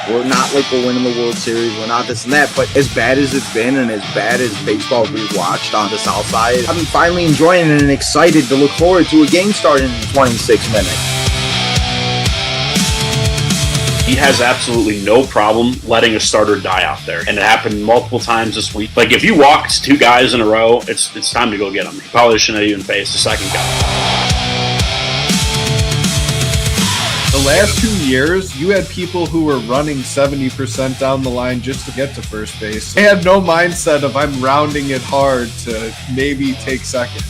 We're not like we're winning the World Series. We're not this and that. But as bad as it's been and as bad as baseball we've watched on the South Side, I'm finally enjoying it and excited to look forward to a game starting in 26 minutes. He has absolutely no problem letting a starter die out there. And it happened multiple times this week. Like, if you walked two guys in a row, it's time to go get them. You probably shouldn't have even faced the second guy. The last 2 years, you had people who were running 70% down the line just to get to first base. They had no mindset of, I'm rounding it hard to maybe take second.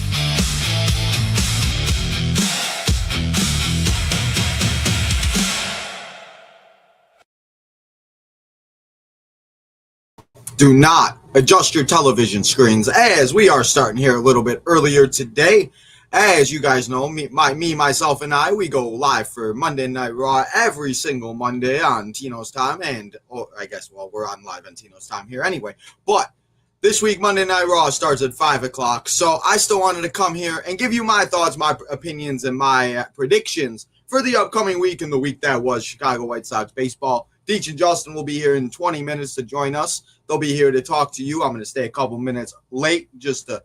Do not adjust your television screens, as we are starting here a little bit earlier today. As you guys know, myself, and I, we go live for Monday Night Raw every single Monday on Tino's time, and we're on live on Tino's time here anyway. But this week, Monday Night Raw starts at 5 o'clock, so I still wanted to come here and give you my thoughts, my opinions, and my predictions for the upcoming week and the week that was Chicago White Sox baseball. Deech and Justin will be here in 20 minutes to join us. They'll be here to talk to you. I'm going to stay a couple minutes late just to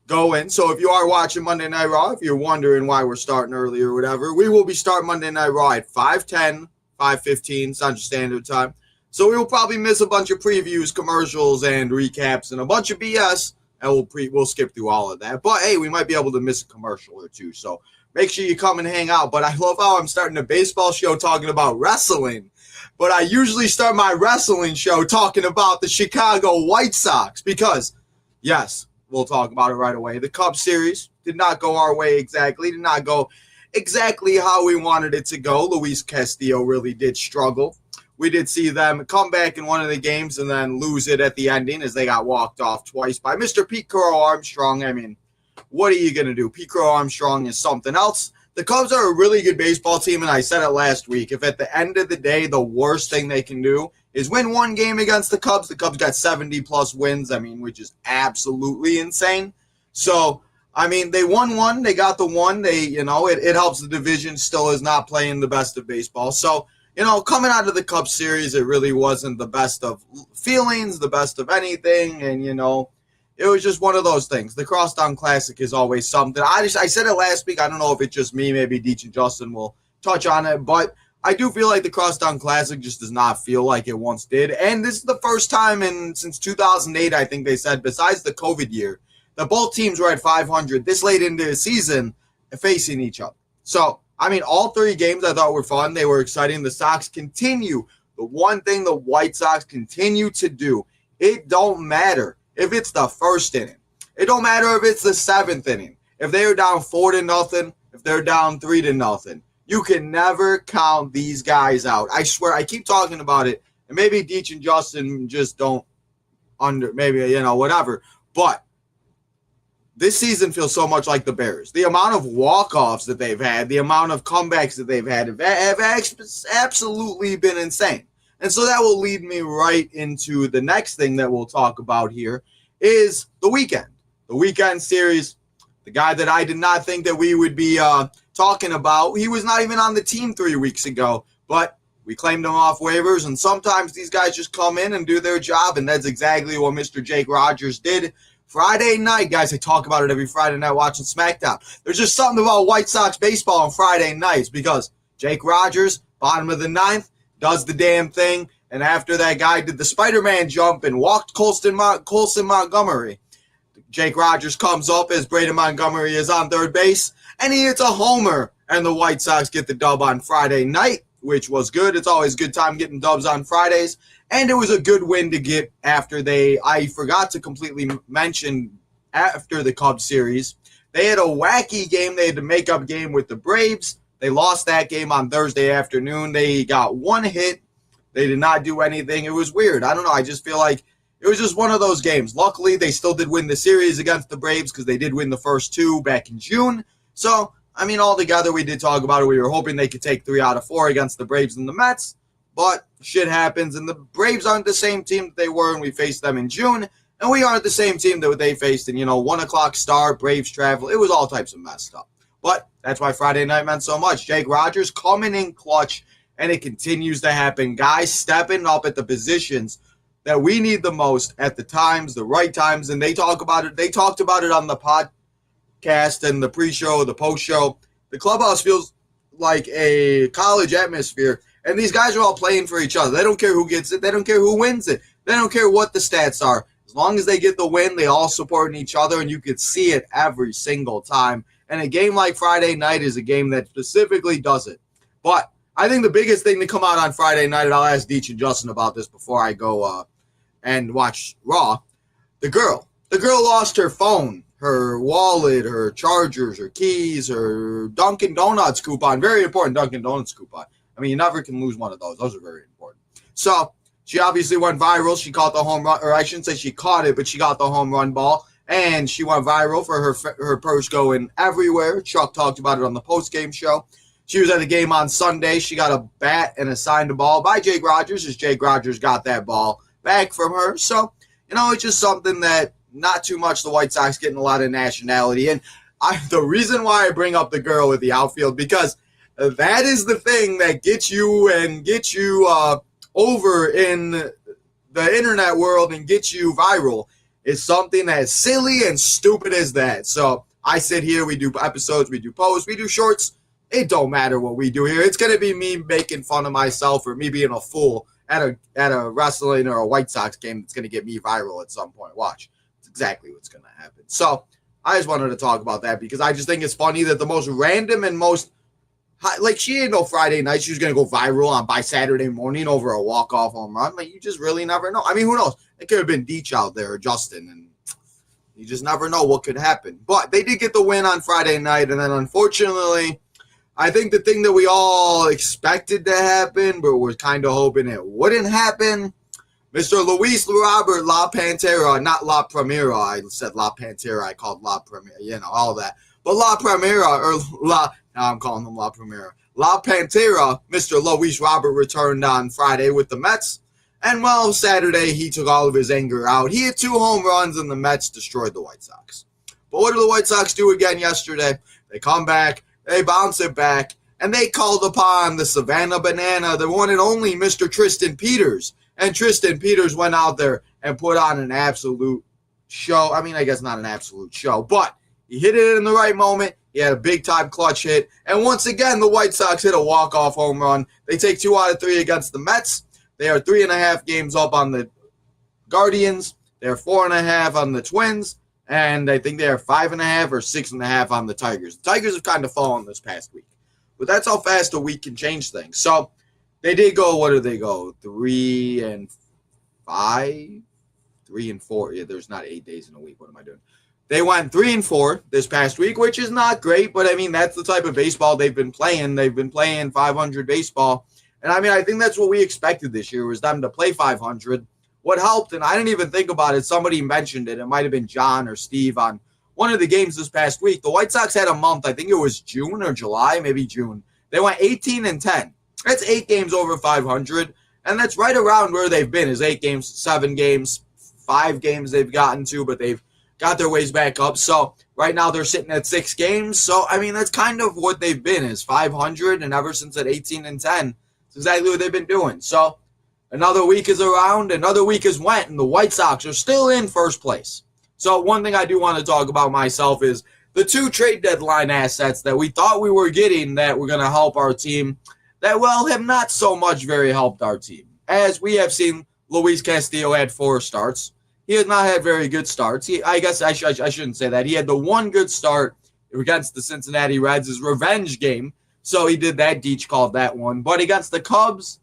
go in. So if you are watching Monday Night Raw, if you're wondering why we're starting early or whatever, we will be starting Monday Night Raw at 5:10, 5:15 Central Standard Time. So we will probably miss a bunch of previews, commercials, and recaps, and a bunch of BS, and we'll skip through all of that. But hey, we might be able to miss a commercial or two. So make sure you come and hang out. But I love how I'm starting a baseball show talking about wrestling. But I usually start my wrestling show talking about the Chicago White Sox because, yes, we'll talk about it right away. The Cubs series did not go our way exactly, did not go exactly how we wanted it to go. Luis Castillo really did struggle. We did see them come back in one of the games and then lose it at the ending as they got walked off twice by Mr. Pete Crow Armstrong. I mean, what are you going to do? Pete Crow Armstrong is something else. The Cubs are a really good baseball team, and I said it last week. If at the end of the day, the worst thing they can do is win one game against the Cubs got 70-plus wins, which is absolutely insane. So, they won one. They got the one. It helps the division still is not playing the best of baseball. So, coming out of the Cubs series, it really wasn't the best of feelings, the best of anything, and, it was just one of those things. The Crosstown Classic is always something. I said it last week. I don't know if it's just me. Maybe Deech and Justin will touch on it. But I do feel like the Crosstown Classic just does not feel like it once did. And this is the first time since 2008, I think they said, besides the COVID year, that both teams were at 500 this late into the season facing each other. So, all three games I thought were fun. They were exciting. The Sox continue. The one thing the White Sox continue to do, it don't matter if it's the first inning. It don't matter if it's the seventh inning. If they're down 4-0, if they're down 3-0, you can never count these guys out. I swear, I keep talking about it, and maybe Deech and Justin just don't whatever. But this season feels so much like the Bears. The amount of walk-offs that they've had, the amount of comebacks that they've had have absolutely been insane. And so that will lead me right into the next thing that we'll talk about here is the weekend. The weekend series, the guy that I did not think that we would be talking about. He was not even on the team 3 weeks ago, but we claimed him off waivers, and sometimes these guys just come in and do their job, and that's exactly what Mr. Jake Rogers did. Friday night, guys, I talk about it every Friday night watching SmackDown. There's just something about White Sox baseball on Friday nights because Jake Rogers, bottom of the ninth, does the damn thing, and after that guy did the Spider-Man jump and walked Colson Montgomery, Jake Rogers comes up as Braden Montgomery is on third base, and he hits a homer, and the White Sox get the dub on Friday night, which was good. It's always a good time getting dubs on Fridays, and it was a good win to get after I forgot to completely mention after the Cubs series, they had a wacky game. They had to make up game with the Braves. They lost that game on Thursday afternoon. They got one hit. They did not do anything. It was weird. I don't know. I just feel like it was just one of those games. Luckily, they still did win the series against the Braves because they did win the first two back in June. So, altogether, we did talk about it. We were hoping they could take 3 out of 4 against the Braves and the Mets. But shit happens, and the Braves aren't the same team that they were when we faced them in June. And we aren't the same team that they faced in, 1 o'clock start, Braves travel. It was all types of messed up. But that's why Friday night meant so much. Jake Rogers coming in clutch and it continues to happen. Guys stepping up at the positions that we need the most at the times, the right times, and they talk about it. They talked about it on the podcast and the pre-show, the post-show. The clubhouse feels like a college atmosphere, and these guys are all playing for each other. They don't care who gets it. They don't care who wins it. They don't care what the stats are. As long as they get the win, they all supporting each other, and you could see it every single time. And a game like Friday night is a game that specifically does it. But I think the biggest thing to come out on Friday night, and I'll ask Deech and Justin about this before I go and watch Raw, the girl lost her phone, her wallet, her chargers, her keys, her Dunkin' Donuts coupon. Very important Dunkin' Donuts coupon. I mean, you never can lose one of those. Those are very important. So she obviously went viral. She caught the home run, or I shouldn't say she caught it, but she got the home run ball. And she went viral for her purse going everywhere. Chuck talked about it on the post-game show. She was at a game on Sunday. She got a bat and a signed ball by Jake Rogers, as Jake Rogers got that ball back from her. So, it's just something that not too much the White Sox getting a lot of nationality. And the reason why I bring up the girl with the outfield, because that is the thing that gets you over in the internet world and gets you viral. Is something as silly and stupid as that. So I sit here, we do episodes, we do posts, we do shorts. It don't matter what we do here. It's going to be me making fun of myself or me being a fool at a wrestling or a White Sox game that's going to get me viral at some point. Watch. It's exactly what's going to happen. So I just wanted to talk about that because I just think it's funny that the most random and most like she didn't know Friday night she was going to go viral by Saturday morning over a walk-off home run. Like, you just really never know. I mean, who knows? It could have been Deech out there or Justin, and you just never know what could happen. But they did get the win on Friday night, and then unfortunately, I think the thing that we all expected to happen, but were kind of hoping it wouldn't happen, Mr. Luis Robert La Pantera, not La Primera. I said La Pantera. I called La Primera, all that. But La Primera, or now I'm calling him La Primera. La Pantera, Mr. Luis Robert returned on Friday with the Mets. And, well, Saturday he took all of his anger out. He had 2 home runs, and the Mets destroyed the White Sox. But what did the White Sox do again yesterday? They come back, they bounce it back, and they called upon the Savannah Banana, the one and only Mr. Tristan Peters. And Tristan Peters went out there and put on an absolute show. I mean, I guess not an absolute show, but he hit it in the right moment. He had a big-time clutch hit. And once again, the White Sox hit a walk-off home run. They take 2 out of 3 against the Mets. They are 3.5 games up on the Guardians. They're 4.5 on the Twins. And I think they are 5.5 or 6.5 on the Tigers. The Tigers have kind of fallen this past week. But that's how fast a week can change things. So they did go, what did they go? 3-5? 3-4. Yeah, there's not 8 days in a week. What am I doing? They went 3-4 this past week, which is not great. But, I mean, that's the type of baseball they've been playing. They've been playing 500 baseball. And, I mean, I think that's what we expected this year was them to play 500. What helped, and I didn't even think about it, somebody mentioned it. It might have been John or Steve on one of the games this past week. The White Sox had a month. I think it was June or July, maybe June. They went 18-10. That's 8 games over 500. And that's right around where they've been is 8 games, 7 games, 5 games they've gotten to, but they've got their ways back up. So right now they're sitting at 6 games. So, I mean, that's kind of what they've been is 500. And ever since at 18-10, it's exactly what they've been doing. So another week is around, another week has went, and the White Sox are still in first place. So one thing I do want to talk about myself is the 2 trade deadline assets that we thought we were getting that were going to help our team that, well, have not so much very helped our team. As we have seen, Luis Castillo had 4 starts. He has not had very good starts. I guess I shouldn't say that. He had the one good start against the Cincinnati Reds, his revenge game. So he did that. Deech called that one. But against the Cubs,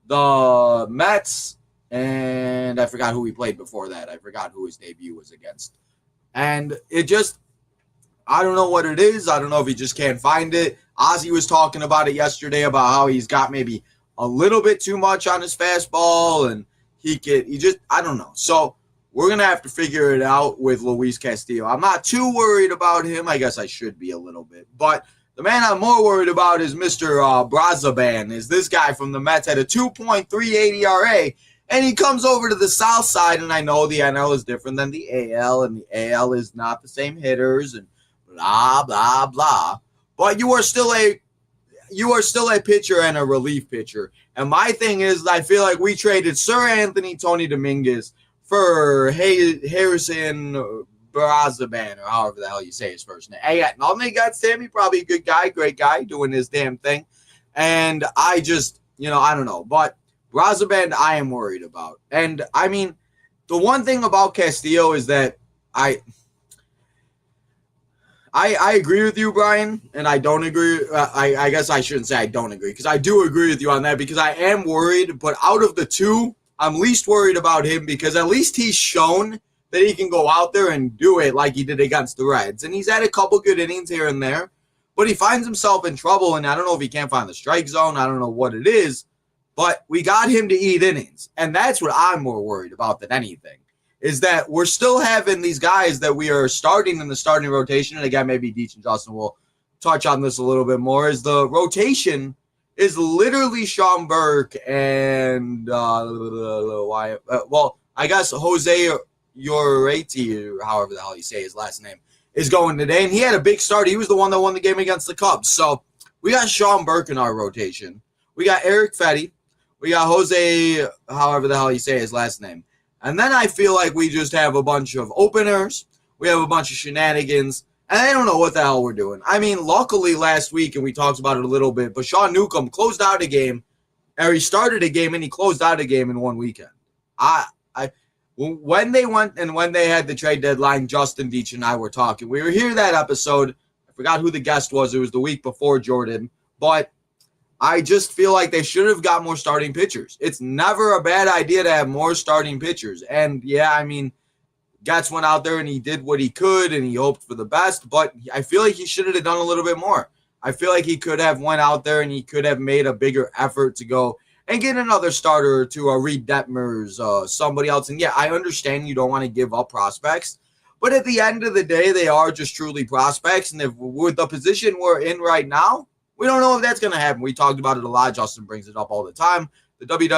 the Mets, and I forgot who he played before that. I forgot who his debut was against. And it just, I don't know what it is. I don't know if he just can't find it. Ozzy was talking about it yesterday about how he's got maybe a little bit too much on his fastball, and I don't know. So we're going to have to figure it out with Luis Castillo. I'm not too worried about him. I guess I should be a little bit. But the man I'm more worried about is Mr. Brazaban. Is this guy from the Mets had a 2.38 ERA, and he comes over to the South Side, and I know the NL is different than the AL, and the AL is not the same hitters, and blah, blah, blah. But you are still you are still a pitcher and a relief pitcher. And my thing is, I feel like we traded Sir Anthony Tony Dominguez for Harrison Brazaban, or however the hell you say his first name. Hey, got nothing against him. He's probably a good guy, great guy, doing his damn thing. And I just, I don't know. But Brazaban, I am worried about. And, I mean, the one thing about Castillo is that I agree with you, Brian, and I don't agree. I guess I shouldn't say I don't agree, because I do agree with you on that, because I am worried. But out of the two, I'm least worried about him, because at least he's shown that he can go out there and do it like he did against the Reds. And he's had a couple good innings here and there, but he finds himself in trouble, and I don't know if he can't find the strike zone. I don't know what it is, but we got him to eat innings, and that's what I'm more worried about than anything, is that we're still having these guys that we are starting in the starting rotation, and again, maybe Deech and Justin will touch on this a little bit more, is the rotation is literally Sean Burke and, I guess Jose Ureti, or however the hell you say his last name, is going today, and he had a big start. He was the one that won the game against the Cubs. So we got Sean Burke in our rotation. We got Eric Fetty. We got Jose, however the hell you say his last name. And then I feel like we just have a bunch of openers. We have a bunch of shenanigans, and I don't know what the hell we're doing. I mean, luckily last week, and we talked about it a little bit, but Sean Newcomb closed out a game, or he started a game, and he closed out a game in one weekend. When they went and when they had the trade deadline, Justin Deech and I were talking. We were here that episode. I forgot who the guest was. It was the week before Jordan. But I just feel like they should have got more starting pitchers. It's never a bad idea to have more starting pitchers. And, yeah, I mean, Getz went out there and he did what he could and he hoped for the best. But I feel like he should have done a little bit more. I feel like he could have went out there and he could have made a bigger effort to go and get another starter to Reed Detmers, somebody else. And, yeah, I understand you don't want to give up prospects. But at the end of the day, they are just truly prospects. And if with the position we're in right now, we don't know if that's going to happen. We talked about it a lot. Justin brings it up all the time. The MLB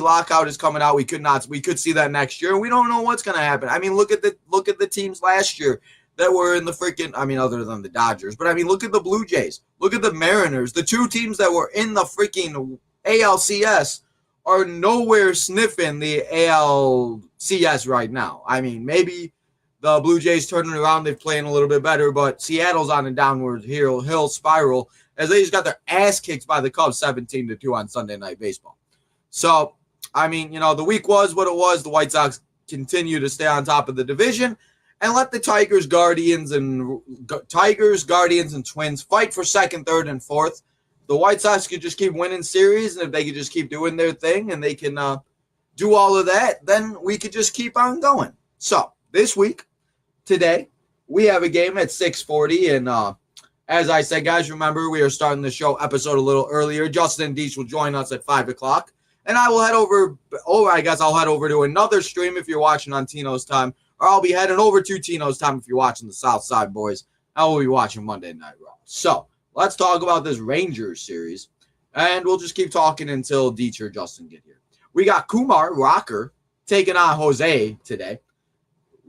lockout is coming out. We could see that next year. We don't know what's going to happen. I mean, look at the teams last year that were in the freaking, I mean, other than the Dodgers, but I mean, look at the Blue Jays. Look at the Mariners. The two teams that were in the freaking ALCS are nowhere sniffing the ALCS right now. I mean, maybe the Blue Jays turning around, they're playing a little bit better, but Seattle's on a downward hill spiral as they just got their ass kicked by the Cubs 17-2 on Sunday Night Baseball. So, I mean, the week was what it was. The White Sox continue to stay on top of the division and let the Tigers, Guardians, and Twins fight for second, third, and fourth. The White Sox could just keep winning series, and if they could just keep doing their thing and they can do all of that, then we could just keep on going. So, this week, today, we have a game at 6:40, and as I said, guys, remember, we are starting the show episode a little earlier. Justin Deech will join us at 5 o'clock, and I will head over, I guess I'll head over to another stream if you're watching on Tino's time, or I'll be heading over to Tino's time if you're watching the South Side Boys. I will be watching Monday Night Raw. So, let's talk about this Rangers series, and we'll just keep talking until Deech or Justin get here. We got Kumar Rocker taking on Jose today.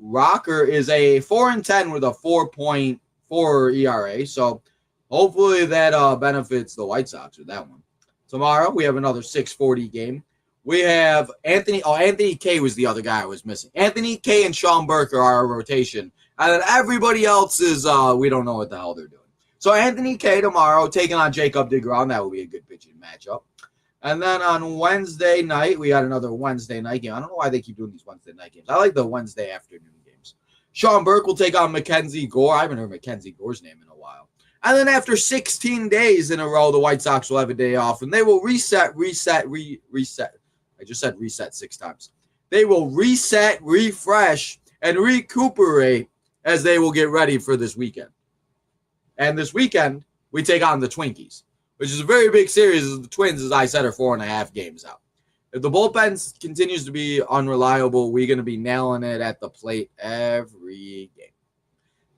Rocker is a 4-10 with a 4.4 ERA, so hopefully that benefits the White Sox with that one. Tomorrow, we have another 6:40 game. We have Anthony K was the other guy I was missing. Anthony K and Sean Burke are our rotation, and then everybody else is, we don't know what the hell they're doing. So Anthony K tomorrow taking on Jacob deGrom. That will be a good pitching matchup. And then on Wednesday night, we got another Wednesday night game. I don't know why they keep doing these Wednesday night games. I like the Wednesday afternoon games. Sean Burke will take on Mackenzie Gore. I haven't heard Mackenzie Gore's name in a while. And then after 16 days in a row, the White Sox will have a day off, and they will reset. I just said reset 6 times. They will reset, refresh, and recuperate as they will get ready for this weekend. And this weekend, we take on the Twinkies, which is a very big series. The Twins, as I said, are 4.5 games out. If the bullpen continues to be unreliable, we're going to be nailing it at the plate every game.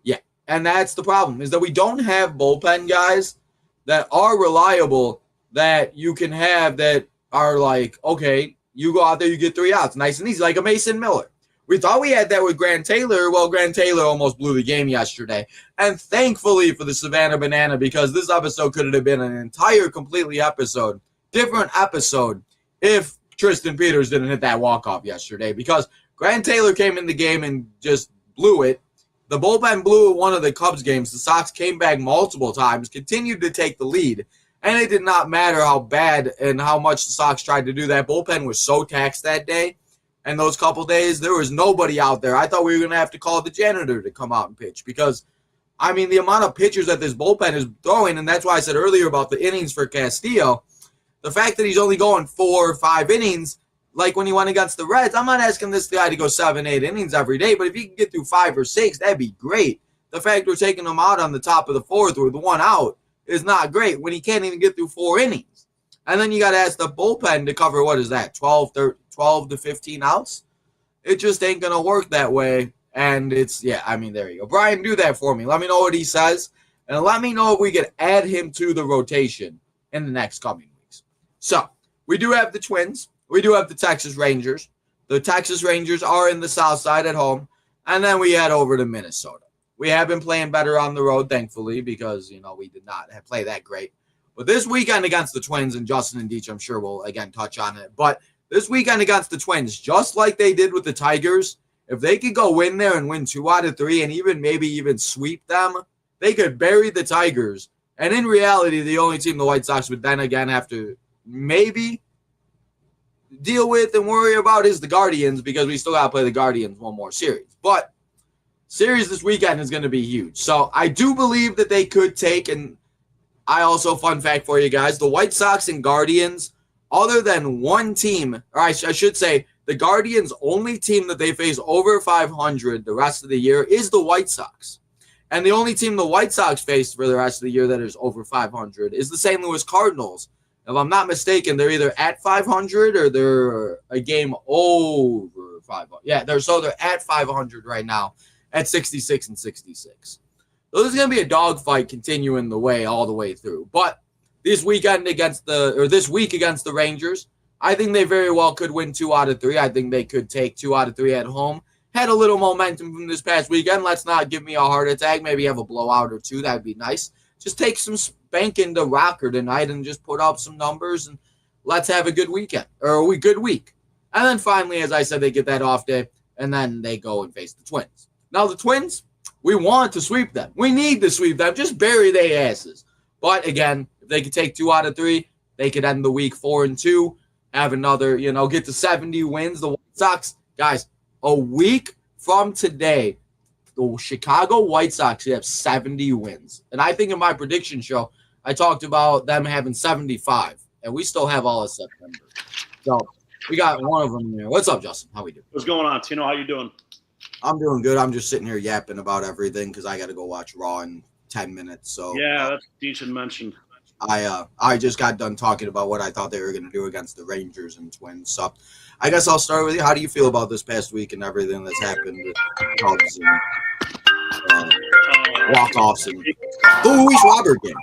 Yeah, and that's the problem, is that we don't have bullpen guys that are reliable that you can have that are like, okay, you go out there, you get 3 outs, nice and easy, like a Mason Miller. We thought we had that with Grant Taylor. Well, Grant Taylor almost blew the game yesterday. And thankfully for the Savannah Banana, because this episode could have been an entire different episode, if Tristan Peters didn't hit that walk-off yesterday. Because Grant Taylor came in the game and just blew it. The bullpen blew one of the Cubs games. The Sox came back multiple times, continued to take the lead. And it did not matter how bad and how much the Sox tried to do that. Bullpen was so taxed that day. And those couple days, there was nobody out there. I thought we were going to have to call the janitor to come out and pitch because, I mean, the amount of pitchers that this bullpen is throwing, and that's why I said earlier about the innings for Castillo, the fact that he's only going 4 or 5 innings, like when he went against the Reds, I'm not asking this guy to go 7, 8 innings every day, but if he can get through 5 or 6, that'd be great. The fact we're taking him out on the top of the 4th with 1 out is not great when he can't even get through 4 innings. And then you got to ask the bullpen to cover, what is that, 12 to 15 outs? It just ain't going to work that way. And it's, yeah, I mean, there you go. Brian, do that for me. Let me know what he says. And let me know if we can add him to the rotation in the next coming weeks. So, we do have the Twins. We do have the Texas Rangers. The Texas Rangers are in the South Side at home. And then we head over to Minnesota. We have been playing better on the road, thankfully, because, you know, we did not play that great. But this weekend against the Twins, and Justin and Deech, I'm sure will again touch on it. But this weekend against the Twins, just like they did with the Tigers, if they could go in there and win 2 out of 3 and even sweep them, they could bury the Tigers. And in reality, the only team the White Sox would then again have to maybe deal with and worry about is the Guardians, because we still got to play the Guardians one more series. But series this weekend is going to be huge. So I do believe that they could take, and I also, fun fact for you guys, the White Sox and Guardians, other than one team, or I should say, the Guardians' only team that they face over 500 the rest of the year is the White Sox. And the only team the White Sox face for the rest of the year that is over 500 is the St. Louis Cardinals. If I'm not mistaken, they're either at 500 or they're a game over 500. Yeah, they're at 500 right now at 66 and 66. So this is going to be a dogfight continuing all the way through. But this week against the Rangers, I think they very well could win 2 out of 3. I think they could take 2 out of 3 at home. Had a little momentum from this past weekend. Let's not give me a heart attack. Maybe have a blowout or 2. That'd be nice. Just take some spanking to Rocker tonight and just put up some numbers, and let's have a good weekend or a good week. And then finally, as I said, they get that off day, and then they go and face the Twins. Now the Twins, we want to sweep them. We need to sweep them. Just bury their asses. But again, if they could take 2 out of 3, they could end the week 4-2, have another, get to 70 wins. The White Sox, guys, a week from today, the Chicago White Sox have 70 wins. And I think in my prediction show, I talked about them having 75, and we still have all of September. So we got one of them there. What's up, Justin? How we doing? What's going on, Tino? How you doing? I'm doing good. I'm just sitting here yapping about everything because I got to go watch Raw in 10 minutes. So yeah, that's decent mention. I just got done talking about what I thought they were going to do against the Rangers and Twins. So I guess I'll start with you. How do you feel about this past week and everything that's happened with Cubs and walk-offs and the Luis Robert game?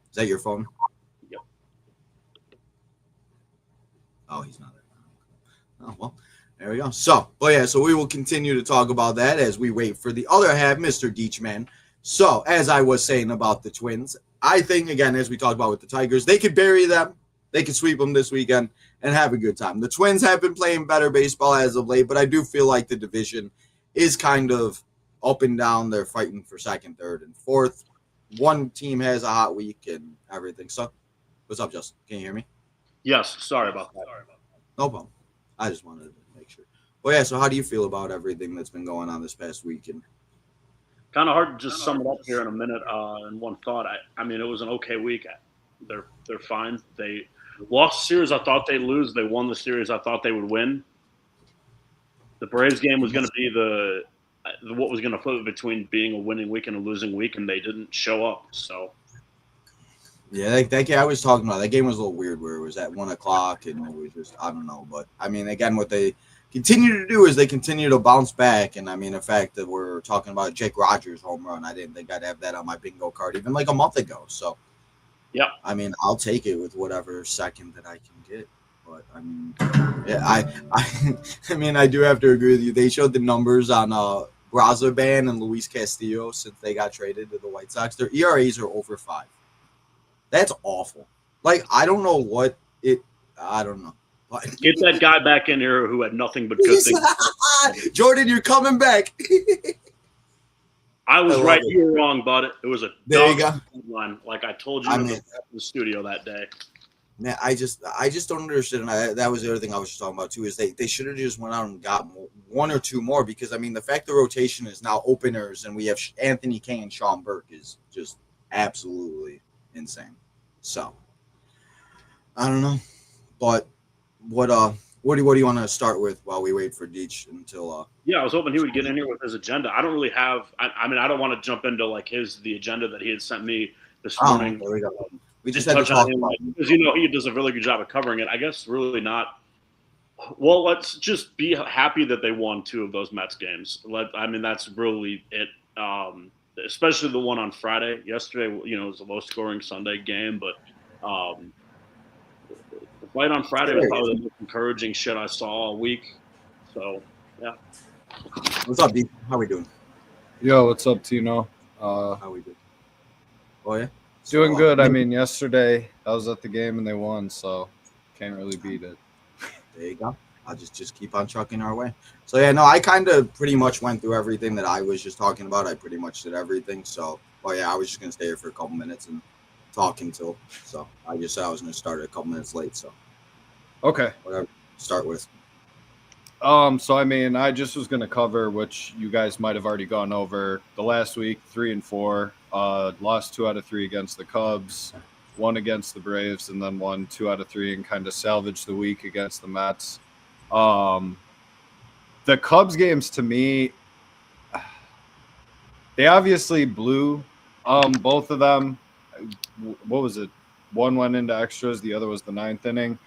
Is that your phone? Yep. Oh, he's not there. Oh, well, there we go. So we will continue to talk about that as we wait for the other half, Mr. Deechman. So, as I was saying about the Twins, I think, again, as we talked about with the Tigers, they could bury them. They could sweep them this weekend and have a good time. The Twins have been playing better baseball as of late, but I do feel like the division is kind of up and down. They're fighting for second, third, and fourth. One team has a hot week and everything. So, what's up, Justin? Can you hear me? Yes. Sorry about that. No problem. I just wanted to make sure. Well, yeah, so how do you feel about everything that's been going on this past week? And kind of hard to just sum it up here in a minute in one thought. I mean, it was an okay week. They're fine. They lost the series I thought they'd lose. They won the series I thought they would win. The Braves game was going to be what was going to flip between being a winning week and a losing week, and they didn't show up. So yeah, that game I was talking about, that game was a little weird where it was at 1 o'clock and it was just, I don't know. But, I mean, again, what they continue to do is they continue to bounce back. And, I mean, the fact that we're talking about Jake Rogers' home run, I didn't think I'd have that on my bingo card even like a month ago. So, yeah, I mean, I'll take it with whatever second that I can get. But I mean, yeah, I mean, I do have to agree with you. They showed the numbers on Brazoban and Luis Castillo since they got traded to the White Sox. Their ERAs are over 5. That's awful. Like I don't know what it. I don't know. But Get that guy back in here who had nothing but good things. Jordan, you're coming back. I was I right, love it. you were wrong, bud. It was a There you dumb go. one, like I told you I in mean, the studio that day. man, I just don't understand. And that was the other thing I was just talking about too. Is they should have just went out and got one or two more, because I mean the fact the rotation is now openers and we have Anthony Kane and Sean Burke is just absolutely insane. So I don't know, but what do you want to start with while we wait for Deech until Yeah, I was hoping he would get in here with his agenda. I don't really have. I mean, I don't want to jump into like the agenda that he had sent me this morning. there we go. We just And had to touch on talk him about because he does a really good job of covering it. I guess really not. Well, let's just be happy that they won 2 of those Mets games. I mean, that's really it. Especially the one on Friday. Yesterday, it was a low-scoring Sunday game, but the fight on Friday was probably the most encouraging shit I saw all week. So, yeah. What's up, Deech? How we doing? Yo, what's up, Tino? How we doing? Oh yeah. Doing good. I mean, yesterday I was at the game and they won, so can't really beat it. There you go. I'll just keep on trucking our way. So yeah, no, I kind of pretty much went through everything that I was just talking about. I pretty much did everything. So, yeah, I was just gonna stay here for a couple minutes and talk until. So I just said I was gonna start a couple minutes late. So Okay. whatever. Start with. So I mean, I just was gonna cover, which you guys might have already gone over the last week, 3-4. Lost 2 out of 3 against the Cubs, 1 against the Braves, and then won 2 out of 3 and kind of salvaged the week against the Mets. The Cubs games, to me, they obviously blew both of them. What was it? One went into extras, the other was the 9th inning.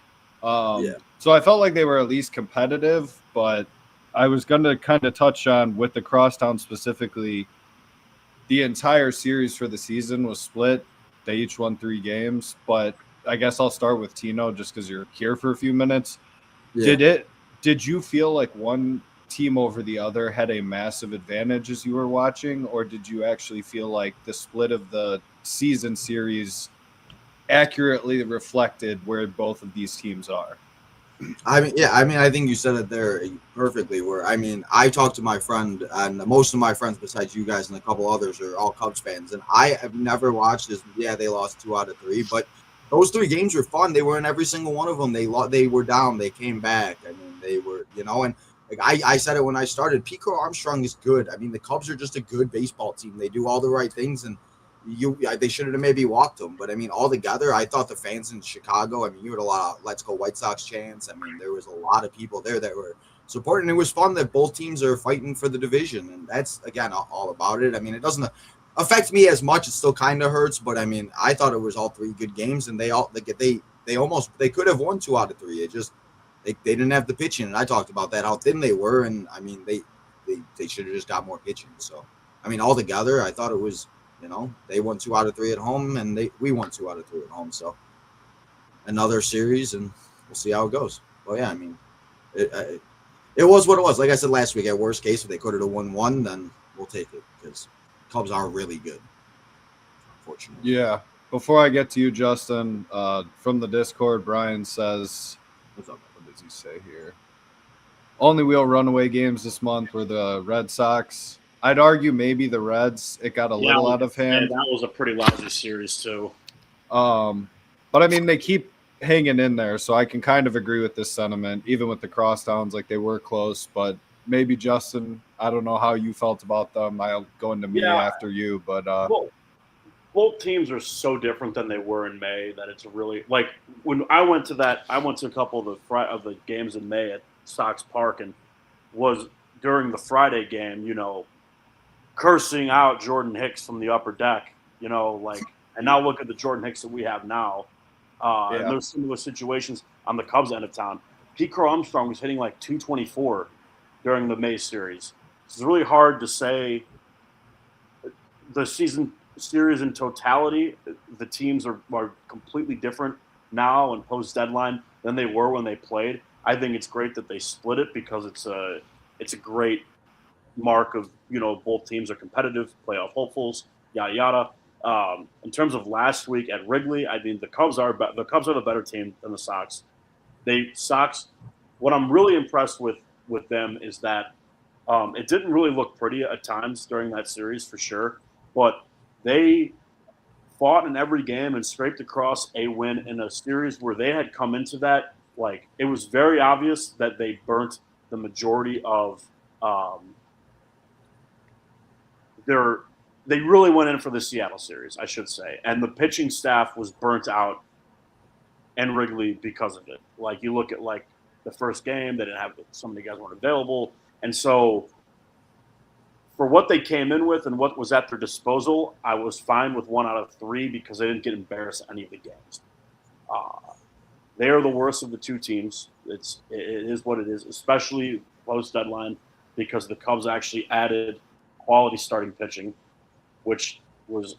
So I felt like they were at least competitive, but I was going to kind of touch on, with the Crosstown specifically, the entire series for the season was split. They each won 3 games, but I guess I'll start with Tino just because you're here for a few minutes. Yeah. Did you feel like one team over the other had a massive advantage as you were watching, or did you actually feel like the split of the season series accurately reflected where both of these teams are? I mean, I think you said it there perfectly. Where I mean, I talked to my friend, and most of my friends, besides you guys and a couple others, are all Cubs fans, and I have never watched this. Yeah, they lost 2 out of 3, but those 3 games were fun. They were in every single one of them. They were down, they came back. I mean, they were, and like I said it when I started. Pico Armstrong is good. I mean, the Cubs are just a good baseball team. They do all the right things, and they should have maybe walked them. But I mean, all together, I thought the fans in Chicago, I mean, you had a lot of "Let's Go White Sox" chants. I mean, there was a lot of people there that were supporting. It was fun that both teams are fighting for the division, and that's again all about it. I mean, it doesn't affect me as much. It still kind of hurts, but I mean, I thought it was all 3 good games, and they could have won 2 out of 3. It just they didn't have the pitching, and I talked about that, how thin they were, and I mean, they should have just got more pitching. So I mean, all together, I thought it was. They won 2 out of 3 at home, and we won 2 out of 3 at home. So another series, and we'll see how it goes. Well, yeah, I mean, it was what it was. Like I said last week, at worst case, if they could have won 1, then we'll take it, because Cubs are really good, unfortunately. Yeah. Before I get to you, Justin, from the Discord, Brian says, What's up? What does he say here? Only real runaway games this month were the Red Sox. I'd argue maybe the Reds. It got a little out of hand. That was a pretty lousy series too. But I mean, they keep hanging in there, so I can kind of agree with this sentiment. Even with the Crosstowns, like, they were close, but maybe Justin, I don't know how you felt about them. I'll go into me after you, but both teams are so different than they were in May that it's really, like, when I went to a couple of the games in May at Sox Park, and was during the Friday game, cursing out Jordan Hicks from the upper deck, and now look at the Jordan Hicks that we have now. And there's similar situations on the Cubs end of town. Pete Crow Armstrong was hitting like 224 during the May series. It's really hard to say the season series in totality. The teams are completely different now and post deadline than they were when they played. I think it's great that they split it because it's a great mark of both teams are competitive, playoff hopefuls, yada yada. In terms of last week at Wrigley, I mean the Cubs are the better team than the Sox. Sox. What I'm really impressed with them is that it didn't really look pretty at times during that series for sure, but they fought in every game and scraped across a win in a series where they had come into that like it was very obvious that they burnt the majority of their. They really went in for the Seattle series, I should say, and the pitching staff was burnt out in Wrigley because of it. Like you look at like the first game, they didn't have so many guys weren't available, and so for what they came in with and what was at their disposal, I was fine with 1 out of 3 because they didn't get embarrassed any of the games. They are the worst of the two teams. It is what it is, especially post deadline, because the Cubs actually added quality starting pitching, which was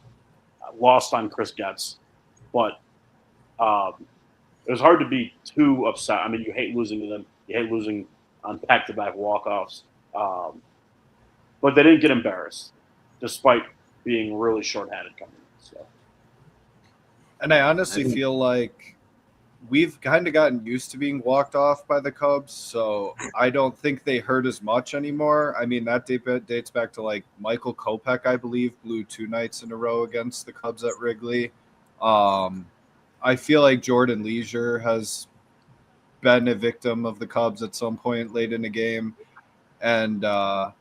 lost on Chris Getz. But it was hard to be too upset. I mean, you hate losing to them. You hate losing on back-to-back walk-offs. But they didn't get embarrassed, despite being really shorthanded coming in. So. And I honestly feel like we've kind of gotten used to being walked off by the Cubs, so I don't think they hurt as much anymore. I mean, that dates back to like Michael Kopech, I believe, blew 2 nights in a row against the Cubs at Wrigley. I feel like Jordan Leisure has been a victim of the Cubs at some point late in the game. And, I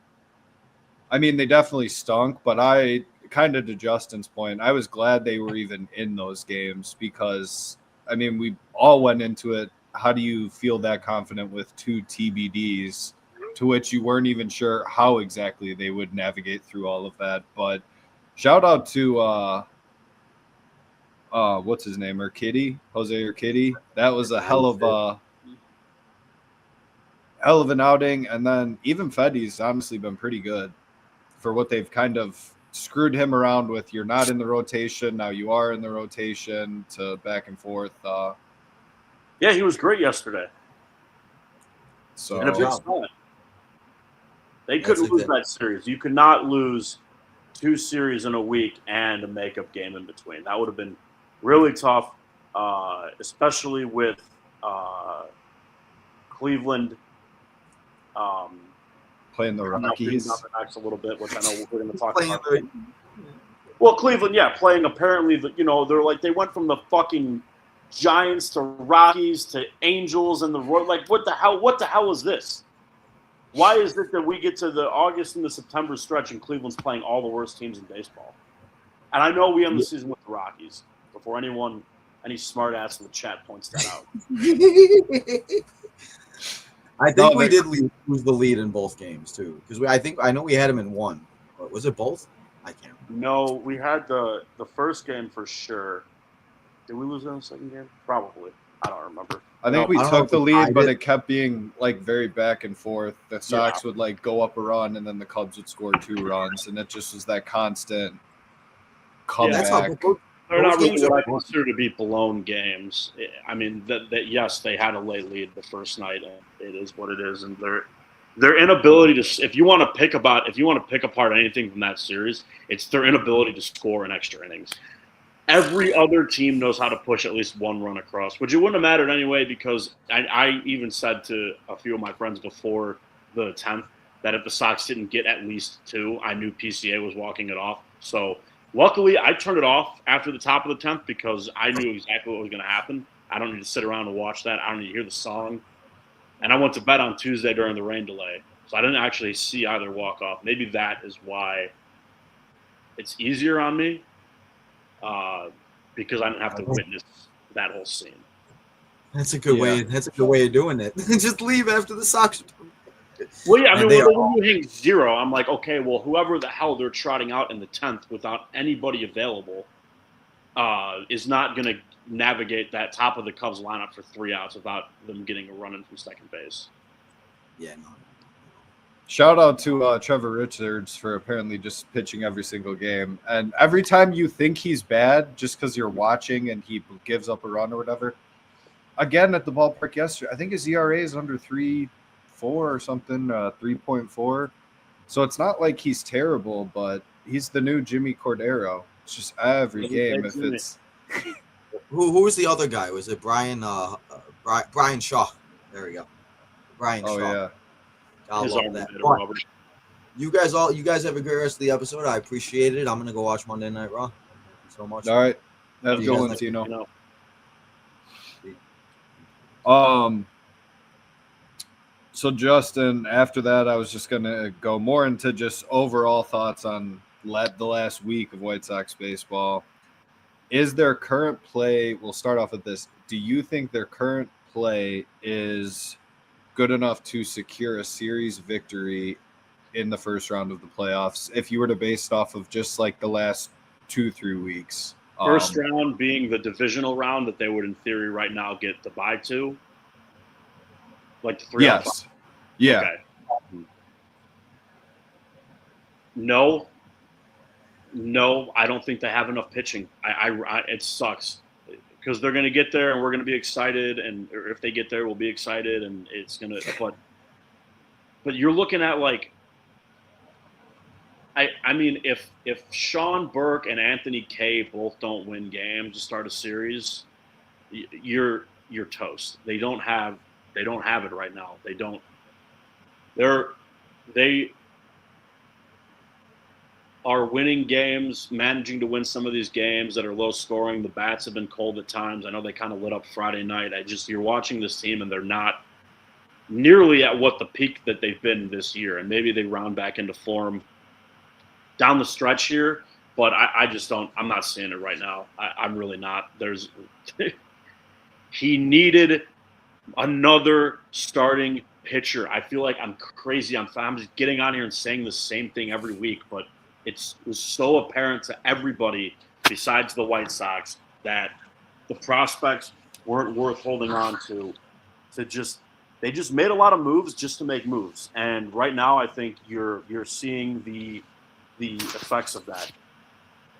mean, they definitely stunk, but I kind of to Justin's point, I was glad they were even in those games because, I mean, we all went into it. How do you feel that confident with 2 TBDs to which you weren't even sure how exactly they would navigate through all of that? But shout out to, what's his name? Jose Urquidy. That was a hell of an outing. And then even Feddy's honestly been pretty good for what they've kind of screwed him around with. You're not in the rotation. Now you are in the rotation to back and forth. Yeah, he was great yesterday. So and a big spot. They couldn't lose that series. You could not lose 2 series in a week and a makeup game in between. That would have been really tough, especially with Cleveland playing the Rockies a little bit, which I know we're going to talk about. Well, Cleveland, playing apparently, they're like they went from the fucking Giants to Rockies to Angels and the like. What the hell? What the hell is this? Why is it that we get to the August and the September stretch and Cleveland's playing all the worst teams in baseball? And I know we end the season with the Rockies before any smart ass in the chat points that out. I think we did lose the lead in both games too, because I know we had them in one. Was it both? I can't remember. No, we had the first game for sure. Did we lose in the second game? Probably. I don't remember. I think we took the lead, but it kept being like very back and forth. The Sox would like go up a run, and then the Cubs would score 2 runs, and it just was that constant comeback. They're not really what I consider to be blown games. I mean, yes, they had a late lead the first night, and it is what it is. And their inability to, if you want to pick apart anything from that series, it's their inability to score in extra innings. Every other team knows how to push at least 1 run across, which it wouldn't have mattered anyway because I even said to a few of my friends before the 10th that if the Sox didn't get at least 2, I knew PCA was walking it off. So luckily, I turned it off after the top of the 10th because I knew exactly what was going to happen. I don't need to sit around and watch that. I don't need to hear the song. And I went to bed on Tuesday during the rain delay, so I didn't actually see either walk-off. Maybe that is why it's easier on me because I didn't have to witness that whole scene. That's a good way. That's a good way of doing it. Just leave after the Sox. Well, yeah, I mean, when you hang 0, I'm like, okay, well, whoever the hell they're trotting out in the 10th without anybody available is not going to navigate that top of the Cubs lineup for 3 outs without them getting a run in from second base. Yeah, no. Shout out to Trevor Richards for apparently just pitching every single game. And every time you think he's bad, just because you're watching and he gives up a run or whatever, again at the ballpark yesterday, I think his ERA is under 3.4 or something, 3.4. So it's not like he's terrible, but he's the new Jimmy Cordero. It's just every game. If it's who was the other guy? Was it Brian Shaw? There we go. Brian Shaw. yeah. I love that. But you guys have a great rest of the episode. I appreciate it. I'm gonna go watch Monday Night Raw. Thank you so much. All right. Have a good one, Tino. So Justin, after that, I was just gonna go more into just overall thoughts on the last week of White Sox baseball. Is their current play? We'll start off with this. Do you think their current play is good enough to secure a series victory in the first round of the playoffs? If you were to base it off of just like the last 2-3 weeks, first round being the divisional round that they would, in theory, right now get the bye to, like the 3 out of 5. Yeah. Okay. No, I don't think they have enough pitching. It sucks because they're going to get there and we're going to be excited, and if they get there, we'll be excited, and it's going to. But you're looking at like. I mean, if Sean Burke and Anthony Kay both don't win games to start a series, you're toast. They don't have it right now. They don't. They are winning games, managing to win some of these games that are low scoring. The bats have been cold at times. I know they kind of lit up Friday night. You're watching this team and they're not nearly at what the peak that they've been this year. And maybe they round back into form down the stretch here, but I just don't. I'm not seeing it right now. I'm really not. He needed another starting pitcher. I feel like I'm crazy. I'm just getting on here and saying the same thing every week, but it was so apparent to everybody besides the White Sox that the prospects weren't worth holding on to. They just made a lot of moves just to make moves, and right now I think you're seeing the effects of that.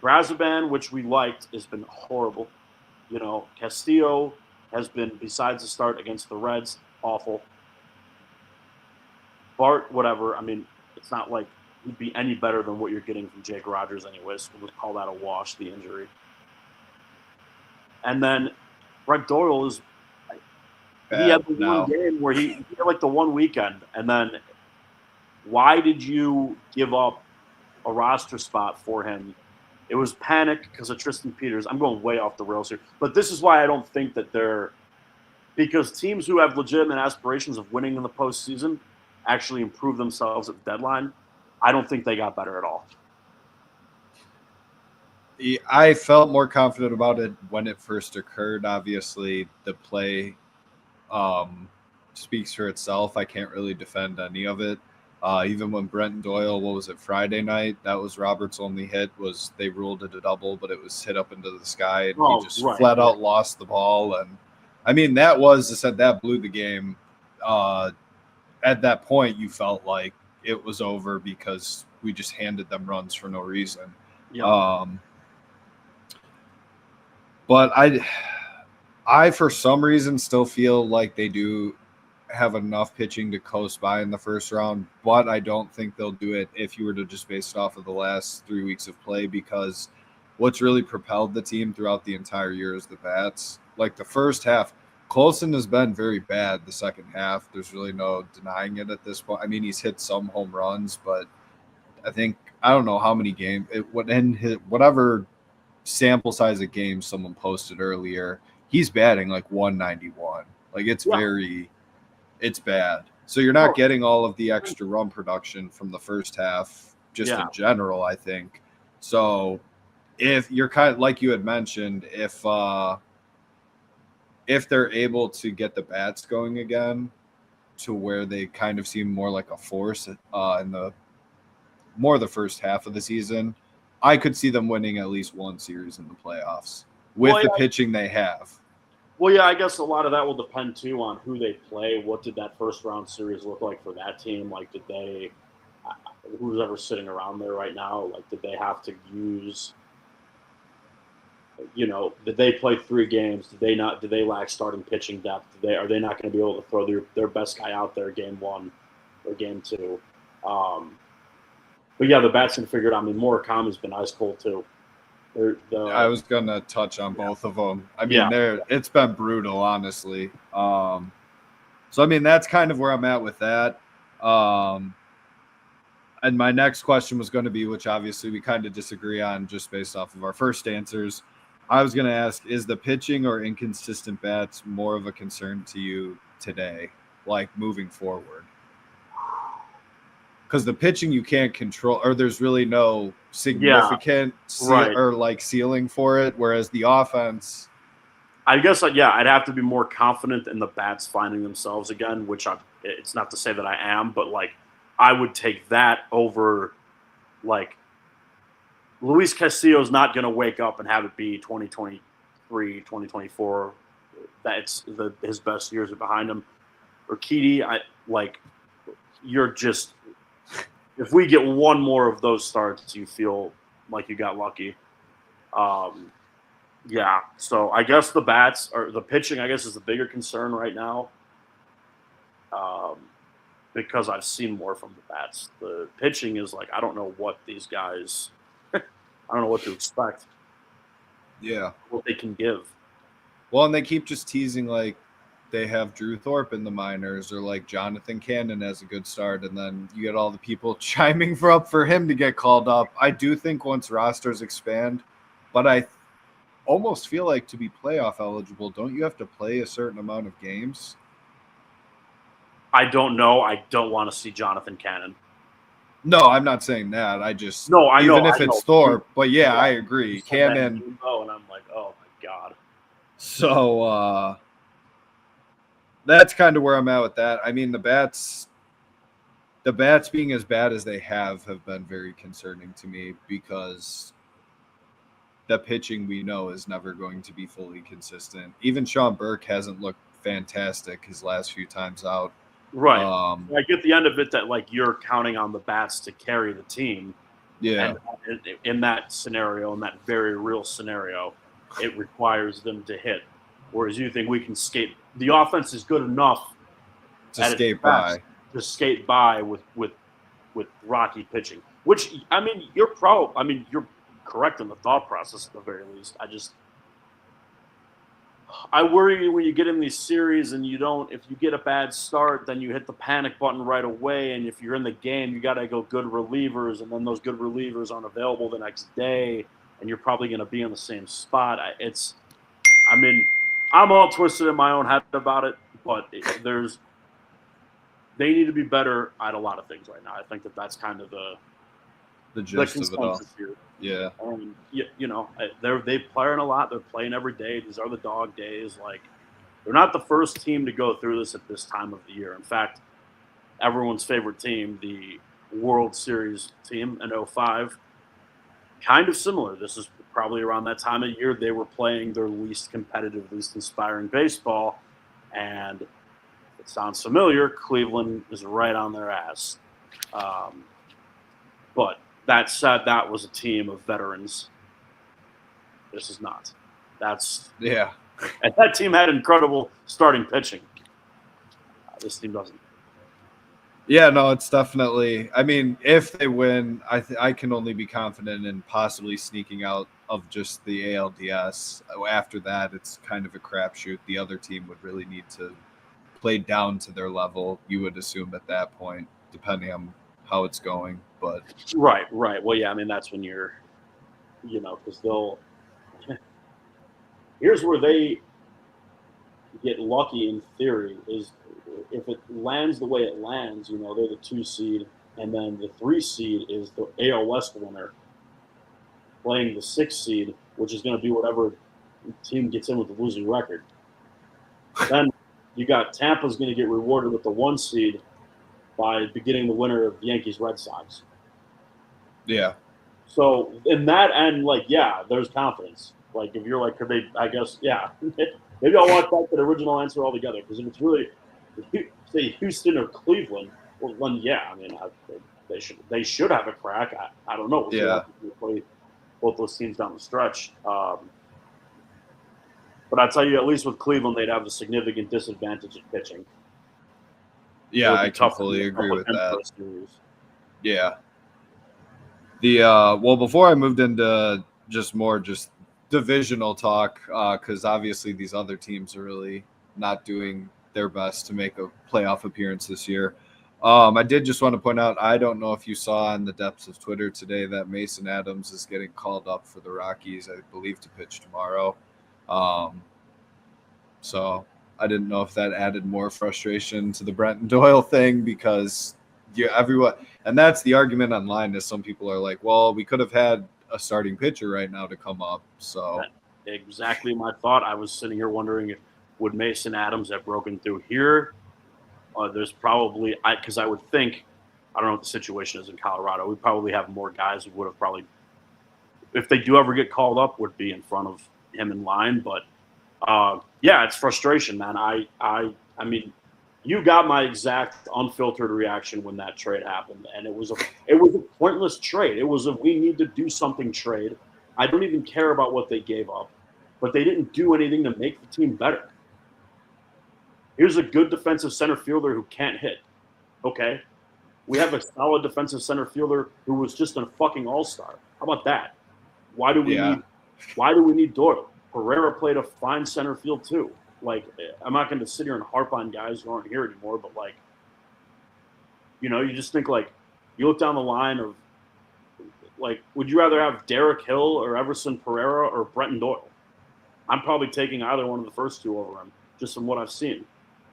Brazoban, which we liked, has been horrible. You know, Castillo has been, besides the start against the Reds, awful. Bart, whatever. I mean, it's not like he'd be any better than what you're getting from Jake Rogers anyways. We'll call that a wash, the injury. And then Brett Doyle is – he had the one game where he had like the one weekend. And then why did you give up a roster spot for him? It was panic because of Tristan Peters. I'm going way off the rails here. But this is why I don't think that they're – because teams who have legitimate aspirations of winning in the postseason actually improve themselves at the deadline. I don't think they got better at all. I felt more confident about it when it first occurred. Obviously, the play speaks for itself. I can't really defend any of it. Even when Brent Doyle, what was it, Friday night? That was Robert's only hit. Was they ruled it a double, but it was hit up into the sky, and he just flat out lost the ball. And I mean, that blew the game. At that point, you felt like it was over because we just handed them runs for no reason. Yeah. But I for some reason still feel like they do have enough pitching to coast by in the first round, but I don't think they'll do it if you were to just base it off of the last 3 weeks of play, because what's really propelled the team throughout the entire year is the bats. Like the first half, Colson has been very bad. The second half, there's really no denying it at this point. I mean, he's hit some home runs, but I don't know how many games, whatever sample size of games someone posted earlier, he's batting like 191. Like it's bad. So you're not getting all of the extra run production from the first half, just in general, I think. So if you're kind of like you had mentioned, if they're able to get the bats going again to where they kind of seem more like a force in the first half of the season, I could see them winning at least one series in the playoffs with the pitching they have. Well, yeah, I guess a lot of that will depend too on who they play. What did that first round series look like for that team? Like, did they, who's ever sitting around there right now? Like, did they have to use, did they play 3 games? Did they not? Did they lack starting pitching depth? Are they not going to be able to throw their best guy out there game 1 or game 2? But yeah, the bats can figure it out. I mean, Murakami's been ice cold too. I was gonna touch on both of them. I mean, it's been brutal, honestly. So I mean, that's kind of where I'm at with that. And my next question was going to be, which obviously we kind of disagree on just based off of our first answers. I was going to ask, is the pitching or inconsistent bats more of a concern to you today, like moving forward? Because the pitching you can't control, or there's really no significant or like ceiling for it, whereas the offense, I guess, I'd have to be more confident in the bats finding themselves again, which it's not to say that I am, but like I would take that over, like Luis Castillo's not going to wake up and have it be 2023, 2024. That's his best years are behind him. Urquidy, you're just. If we get one more of those starts, you feel like you got lucky. Yeah, so I guess the bats or the pitching, I guess, is the bigger concern right now. Because I've seen more from the bats. The pitching is like, I don't know what these guys, I don't know what to expect. Yeah. What they can give. Well, and they keep just teasing like they have Drew Thorpe in the minors or like Jonathan Cannon has a good start. And then you get all the people chiming for him to get called up. I do think once rosters expand, but I almost feel like to be playoff eligible, don't you have to play a certain amount of games? I don't know. I don't want to see Jonathan Cannon. No, I'm not saying that. I just I know. Even if it's Thorpe, but yeah, I agree. Cannon. And I'm like, oh my God. So that's kind of where I'm at with that. I mean, the bats being as bad as they have been very concerning to me because the pitching we know is never going to be fully consistent. Even Sean Burke hasn't looked fantastic his last few times out. Right. I get the end of it that like you're counting on the bats to carry the team. Yeah. And in that scenario, in that very real scenario, it requires them to hit. Whereas you think we can skate. The offense is good enough to skate by with rocky pitching. Which I mean, you're correct in the thought process at the very least. I worry when you get in these series and if you get a bad start, then you hit the panic button right away. And if you're in the game, you got to go good relievers, and then those good relievers aren't available the next day, and you're probably going to be in the same spot. I'm all twisted in my own head about it, but they need to be better at a lot of things right now. I think that's kind of the gist of it all. Here. Yeah. They playing a lot. They're playing every day. These are the dog days. Like, they're not the first team to go through this at this time of the year. In fact, everyone's favorite team, the World Series team in 2005, kind of similar. This is probably around that time of year they were playing their least competitive, least inspiring baseball. And if it sounds familiar, Cleveland is right on their ass. But that said, that was a team of veterans. This is not. Yeah. And that team had incredible starting pitching. This team doesn't. Yeah, no, it's definitely. I mean, if they win, I can only be confident in possibly sneaking out of just the ALDS. After that, it's kind of a crapshoot. The other team would really need to play down to their level, you would assume at that point, depending on how it's going. But right. Well, yeah, I mean, that's when you're, because they'll. Here's where they get lucky in theory is if it lands the way it lands, they're the 2 seed, and then the 3 seed is the AL West winner playing the 6 seed, which is going to be whatever team gets in with the losing record. Then you got Tampa's going to get rewarded with the 1 seed by beginning the winner of Yankees Red Sox. Yeah. So in that end, there's confidence. Like, if you're like, could they? I guess, yeah. Maybe I'll walk back to the original answer altogether. Because if it's really, say Houston or Cleveland, well, then yeah, I mean, they should have a crack. I don't know. We'll see Yeah. how we play both those teams down the stretch. But I tell you, at least with Cleveland, they'd have a significant disadvantage at pitching. Yeah, I can fully agree with that. Yeah. Well, before I moved into just divisional talk, because obviously these other teams are really not doing their best to make a playoff appearance this year. I did just want to point out, I don't know if you saw in the depths of Twitter today that Mason Adams is getting called up for the Rockies, I believe, to pitch tomorrow. So I didn't know if that added more frustration to the Brenton Doyle thing, because everyone, and that's the argument online, is some people are like, well, we could have had a starting pitcher right now to come up. So that's exactly my thought. I was sitting here wondering, if would Mason Adams have broken through here? There's probably, because I would think, I don't know what the situation is in Colorado. We probably have more guys who would have probably, if they do ever get called up, would be in front of him in line. But yeah, it's frustration, man. I mean, you got my exact unfiltered reaction when that trade happened, and it was a pointless trade. It was a we need to do something trade. I don't even care about what they gave up, but they didn't do anything to make the team better. Here's a good defensive center fielder who can't hit. Okay, we have a solid defensive center fielder who was just a fucking all-star. How about that? Why do we need Doyle? Pereira played a fine center field too. Like, I'm not going to sit here and harp on guys who aren't here anymore, but like, you just think, like, you look down the line of, like, would you rather have Derek Hill or Everson Pereira or Brenton Doyle? I'm probably taking either one of the first two over him, just from what I've seen.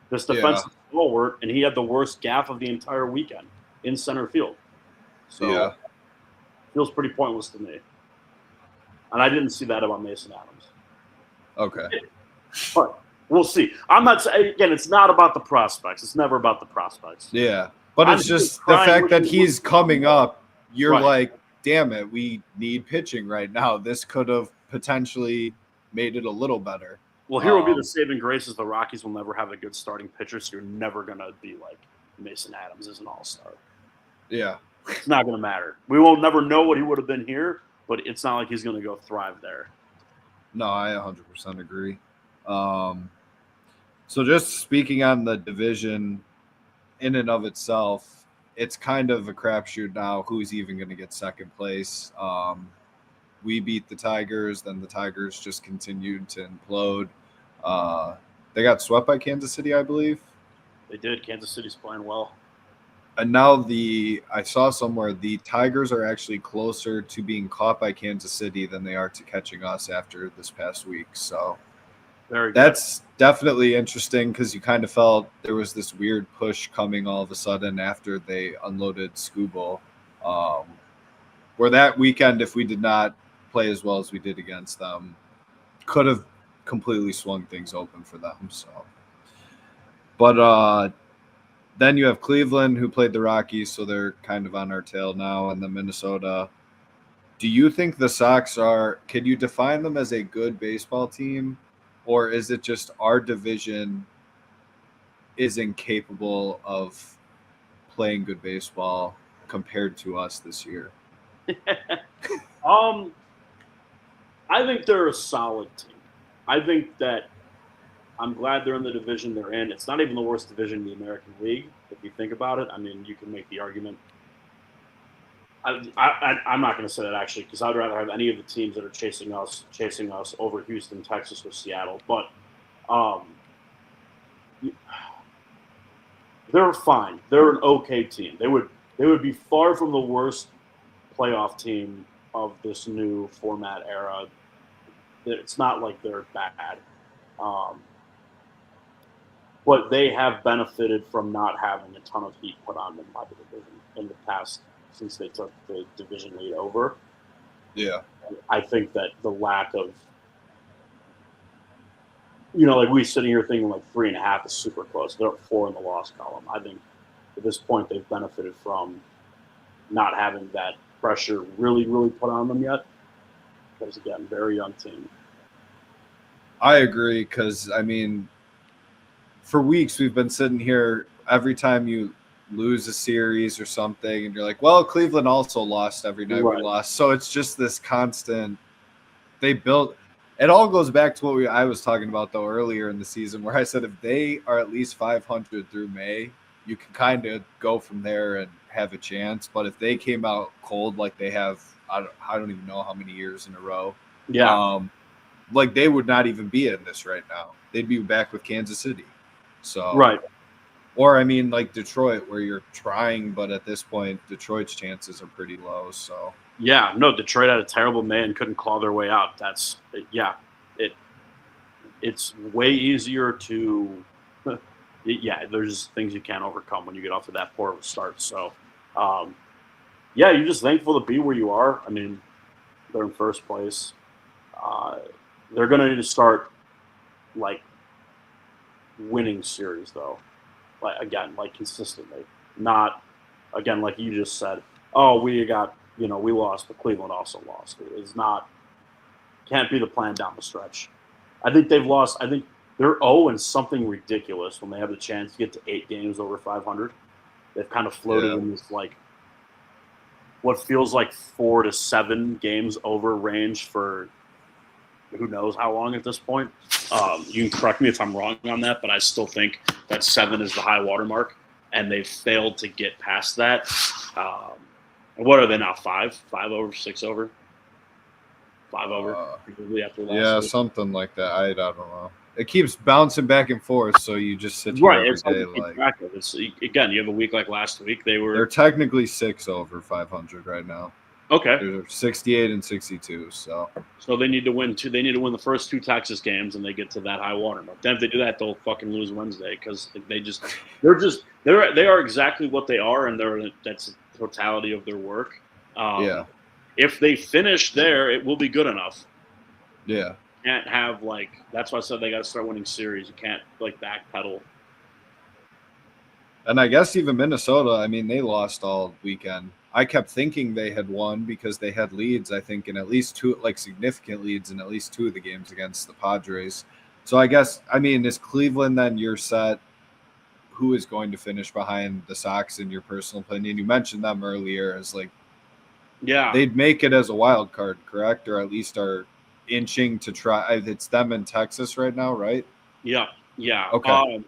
This defensive stalwart, and he had the worst gaff of the entire weekend in center field. So, feels pretty pointless to me. And I didn't see that about Mason Adams. Okay. But we'll see. I'm not saying, again, it's not about the prospects. It's never about the prospects. Yeah. But it's just the fact that he's coming up, you're like, damn it, we need pitching right now. This could have potentially made it a little better. Well, here will be the saving grace, is the Rockies will never have a good starting pitcher, so you're never going to be like Mason Adams is an all-star. Yeah. It's not going to matter. We will never know what he would have been here, but it's not like he's going to go thrive there. No, I 100% agree. So just speaking on the division in and of itself, it's kind of a crapshoot now who's even going to get second place. We beat the Tigers, then the Tigers just continued to implode. They got swept by Kansas City, I believe. They did. Kansas City's playing well. And now I saw somewhere the Tigers are actually closer to being caught by Kansas City than they are to catching us after this past week. So that's definitely interesting, because you kind of felt there was this weird push coming all of a sudden after they unloaded Scooble. Where that weekend, if we did not play as well as we did against them, could have completely swung things open for them. So, but then you have Cleveland, who played the Rockies, so they're kind of on our tail now, and then Minnesota. Do you think the Sox can you define them as a good baseball team, or is it just our division is incapable of playing good baseball compared to us this year? I think they're a solid team. I think that I'm glad they're in the division they're in. It's not even the worst division in the American League, if you think about it. I mean, you can make the argument. I'm not going to say that, actually, because I'd rather have any of the teams that are chasing us over Houston, Texas, or Seattle. But they're fine. They're an okay team. They would be far from the worst playoff team of this new format era. It's not like they're bad. But they have benefited from not having a ton of heat put on them by the division in the past, since they took the division lead over. Yeah. I think that the lack of, like we sitting here thinking like 3.5 is super close. They're at 4 in the loss column. I think at this point they've benefited from not having that pressure really, really put on them yet. Because again, very young team. I agree because, I mean, for weeks we've been sitting here every time you lose a series or something and you're like, well, Cleveland also lost every night we Right. lost. So it's just this constant – they built – it all goes back to what I was talking about, though, earlier in the season where I said if they are at least 500 through May, you can kind of go from there and have a chance. But if they came out cold like they have – I don't even know how many years in a row – Yeah. like they would not even be in this right now. They'd be back with Kansas City. So, Right. or I mean, like Detroit, where you're trying, but at this point, Detroit's chances are pretty low. So, Yeah. No, Detroit had a terrible May and couldn't claw their way out. That's yeah. It's way easier to. Yeah, there's things you can't overcome when you get off of that poor of a start. So, yeah, you're just thankful to be where you are. I mean, they're in first place. They're going to need to start like winning series though, like again, like consistently, not again like you just said. Oh, we lost, but Cleveland also lost. It's not can't be the plan down the stretch. I think they've lost. I think they're 0 and something ridiculous when they have the chance to get to 8 games over 500. They've kind of floated in this like what feels like 4 to 7 games over range for who knows how long at this point. You can correct me if I'm wrong on that, but I still think that 7 is the high watermark, and they've failed to get past that. What are they now? 5 over, 6 over, 5 over. Probably after last week. something like that. I don't know. It keeps bouncing back and forth, so you just sit here Right, every it's hard day. to keep Like track of. It's again, you have a week like last week. they're technically 6 over 500 right now. Okay. They're 68 and 62. So they need to win 2. They need to win the first 2 Texas games, and they get to that high watermark. Then if they do that, they'll fucking lose Wednesday because they are exactly what they are, and that's the totality of their work. yeah. If they finish there, it will be good enough. Yeah. You can't have that's why I said they got to start winning series. You can't backpedal. And I guess even Minnesota, I mean, they lost all weekend. I kept thinking they had won because they had leads, I think, in at least 2, significant leads in at least 2 of the games against the Padres. So I guess, I mean, is Cleveland then your set? Who is going to finish behind the Sox in your personal opinion? You mentioned them earlier as Yeah, they'd make it as a wild card, correct? Or at least are inching to try. It's them in Texas right now, right? Yeah. Okay.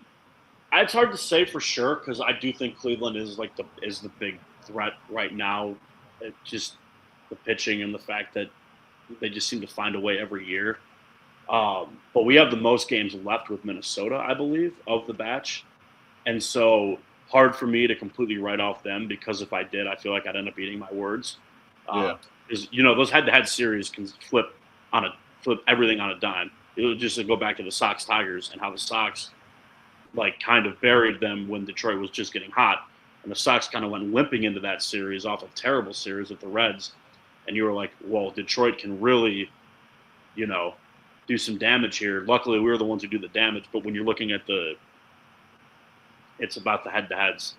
It's hard to say for sure because I do think Cleveland is the big threat right now. Just the pitching and the fact that they just seem to find a way every year. But we have the most games left with Minnesota, I believe, of the batch, and so hard for me to completely write off them because if I did, I feel like I'd end up eating my words. Because those head-to-head series can flip everything on a dime. It would just go back to the Sox Tigers and how the Sox kind of buried them when Detroit was just getting hot. And the Sox kind of went limping into that series off a terrible series with the Reds. And you were like, well, Detroit can really, do some damage here. Luckily, we were the ones who do the damage. But when you're looking at it's about the head-to-heads.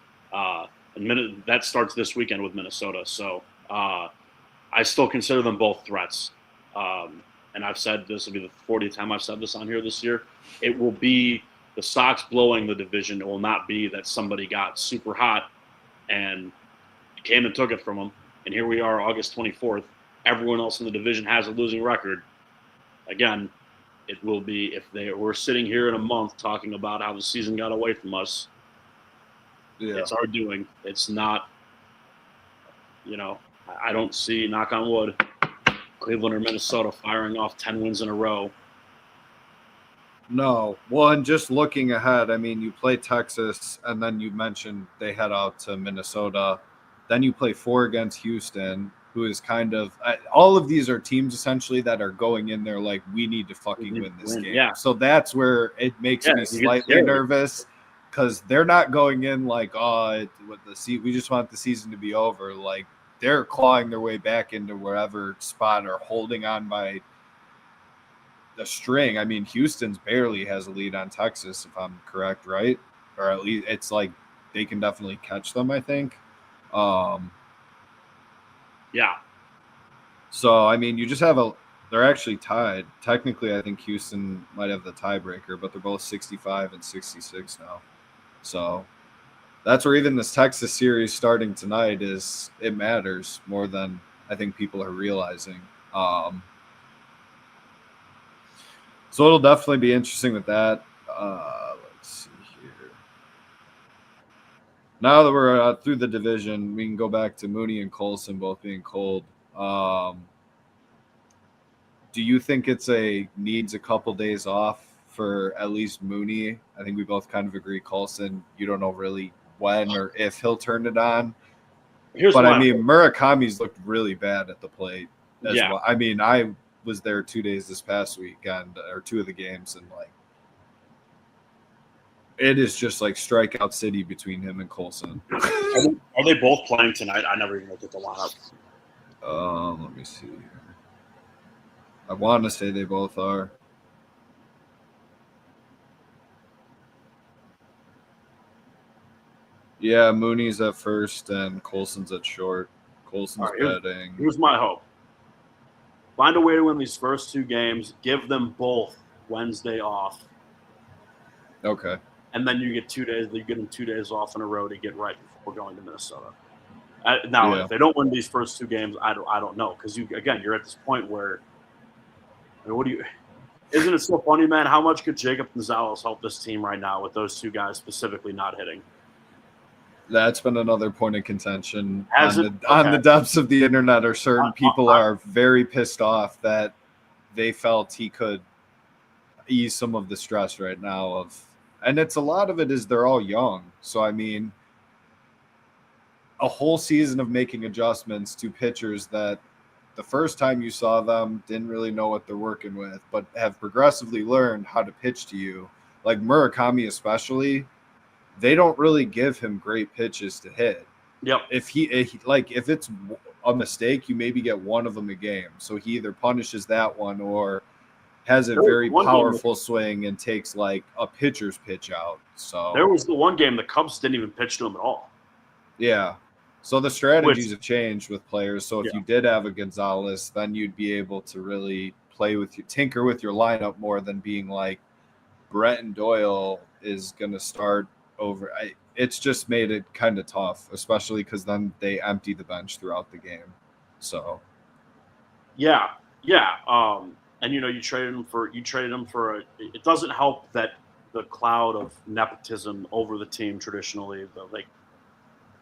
And that starts this weekend with Minnesota. So I still consider them both threats. And I've said this will be the 40th time I've said this on here this year. It will be the Sox blowing the division. It will not be that somebody got super hot and came and took it from them. And here we are, August 24th. Everyone else in the division has a losing record. Again, it will be if we're sitting here in a month talking about how the season got away from us. Yeah. It's our doing. It's not, I don't see, knock on wood, Cleveland or Minnesota firing off 10 wins in a row. No. Well, and just looking ahead, I mean, you play Texas, and then you mentioned they head out to Minnesota. Then you play 4 against Houston, who is kind of all of these are teams essentially that are going in there like we need to fucking win this game. Yeah. So that's where it makes me slightly nervous because they're not going in like, we just want the season to be over. Like they're clawing their way back into wherever spot or holding on by the string. I mean, Houston's barely has a lead on Texas, if I'm correct, right? Or at least it's like they can definitely catch them, I think. Yeah. So, I mean, you just have They're actually tied. Technically, I think Houston might have the tiebreaker, but they're both 65 and 66 now. So that's where even this Texas series starting tonight it matters more than I think people are realizing. So it'll definitely be interesting with that. Let's see here. Now that we're through the division, we can go back to Mooney and Colson both being cold. Do you think needs a couple days off for at least Mooney? I think we both kind of agree. Colson, you don't know really when or if he'll turn it on. But I mean, Murakami's looked really bad at the plate as well. I mean, I was there 2 days this past weekend, or 2 of the games, and like it is just like strikeout city between him and Colson. Are they both playing tonight? I never even looked at the lineup. Let me see here. I want to say they both are. Yeah, Mooney's at first and Colson's at short. Colson's batting. Here's my hope. Find a way to win these first 2 games. Give them both Wednesday off. Okay. And then you get 2 days. You get them 2 days off in a row to get right before going to Minnesota. Now, if they don't win these first 2 games, I don't know, because you're at this point where, I mean, isn't it so funny, man? How much could Jacob Gonzalez help this team right now with those 2 guys specifically not hitting? That's been another point of contention on the depths of the internet. Or certain people are very pissed off that they felt he could ease some of the stress right now and it's a lot of it is they're all young. So I mean, a whole season of making adjustments to pitchers that the first time you saw them didn't really know what they're working with, but have progressively learned how to pitch to you. Like Murakami especially, they don't really give him great pitches to hit. Yep. If it's a mistake, you maybe get one of them a game. So he either punishes that one or has a very powerful swing and takes like a pitcher's pitch out. So there was the one game the Cubs didn't even pitch to him at all. Yeah. So the strategies have changed with players. So if you did have a Gonzalez, then you'd be able to really tinker with your lineup more than being like Brett and Doyle is going to start over. It's just made it kind of tough, especially because then they empty the bench throughout the game. So, yeah. And you traded him for it doesn't help that the cloud of nepotism over the team traditionally.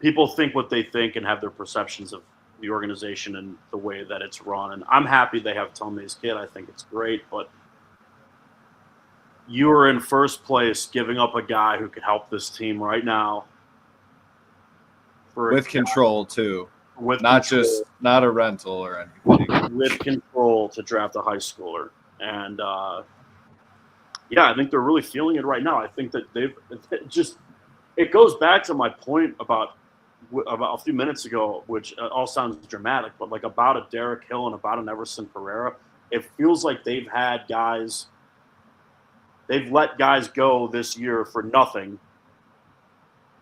People think what they think and have their perceptions of the organization and the way that it's run. And I'm happy they have Tomei's kid. I think it's great, but you are in first place giving up a guy who could help this team right now. With control, too. Not a rental or anything. With control to draft a high schooler. And, I think they're really feeling it right now. I think that it goes back to my point about a few minutes ago, which all sounds dramatic, but like about a Derek Hill and about an Everson Pereira. It feels like they've let guys go this year for nothing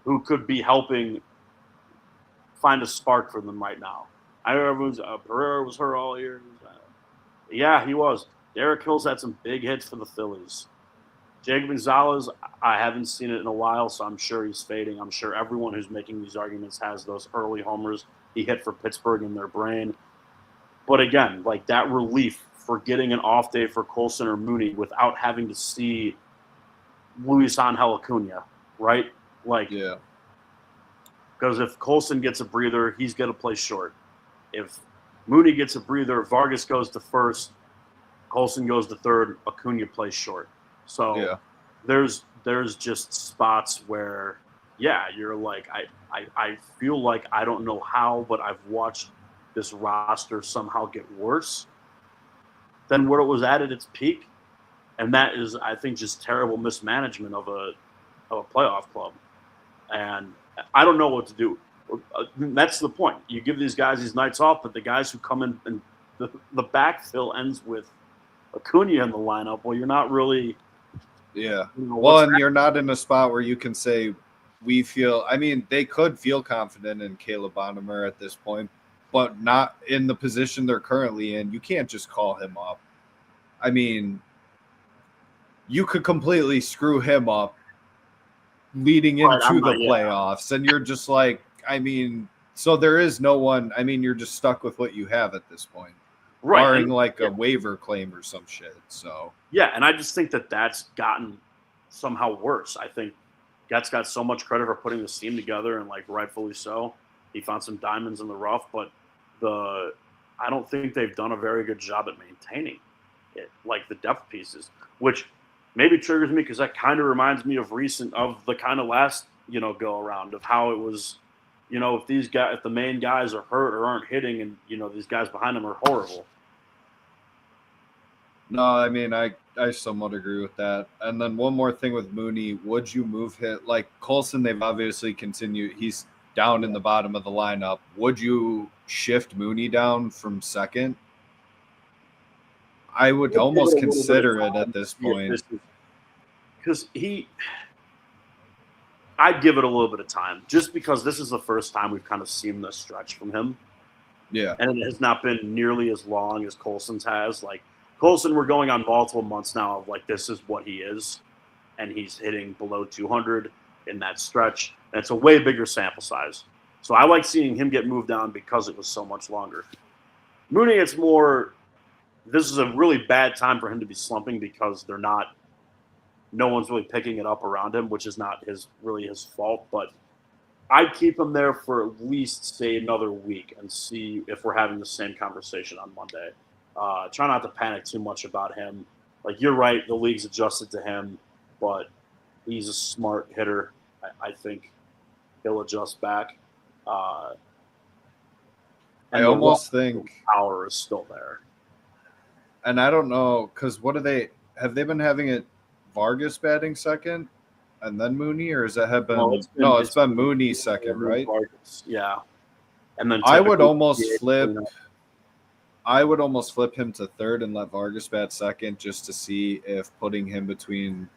who could be helping find a spark for them right now. I know everyone's Pereira was hurt all year. Yeah, he was. Derek Hill's had some big hits for the Phillies. Jacob Gonzalez, I haven't seen it in a while, so I'm sure he's fading. I'm sure everyone who's making these arguments has those early homers he hit for Pittsburgh in their brain. But again, like that relief for getting an off day for Colson or Mooney without having to see Luis Angel Acuna, right? Because if Colson gets a breather, he's going to play short. If Mooney gets a breather, Vargas goes to first, Colson goes to third, Acuna plays short. So there's just spots where, you're like, I feel like I don't know how, but I've watched this roster somehow get worse than where it was at its peak. And that is, I think, just terrible mismanagement of a playoff club. And I don't know what to do. That's the point. You give these guys these nights off, but the guys who come in and the backfill ends with Acuna in the lineup. Well, you're not really. Yeah. And you're not in a spot where you can say they could feel confident in Caleb Bonnemer at this point, but not in the position they're currently in. You can't just call him up. I mean, you could completely screw him up leading into the playoffs, and you're just like, I mean, so there is no one. I mean, you're just stuck with what you have at this point, barring like a waiver claim or some shit. So yeah, and I just think that that's gotten somehow worse. I think Getz got so much credit for putting this team together, and like rightfully so. He found some diamonds in the rough, but I don't think they've done a very good job at maintaining it, like the depth pieces, which maybe triggers me because that kind of reminds me of the kind of last go around of how it was. If the main guys are hurt or aren't hitting, and these guys behind them are horrible. No, I mean, I somewhat agree with that. And then one more thing with Mooney, would you move him? Like Colson, they've obviously continued. He's down in the bottom of the lineup. Would you shift Mooney down from second? I would almost consider it at this point. Because I'd give it a little bit of time, just because this is the first time we've kind of seen this stretch from him. Yeah. And it has not been nearly as long as Colson's has. Like, Colson, we're going on multiple months now of like, this is what he is. And he's hitting below 200 in that stretch. And it's a way bigger sample size. So I like seeing him get moved down because it was so much longer. Mooney, it's more, this is a really bad time for him to be slumping because no one's really picking it up around him, which is not really his fault. But I'd keep him there for at least, say, another week and see if we're having the same conversation on Monday. Try not to panic too much about him. Like, you're right, the league's adjusted to him, but he's a smart hitter. I think he'll adjust back. I almost think power is still there. And I don't know, because have they been having it Vargas batting second and then Mooney, or has it have been? It's been Mooney second, right? Vargas, yeah. And then I would almost flip him to third and let Vargas bat second, just to see if putting him between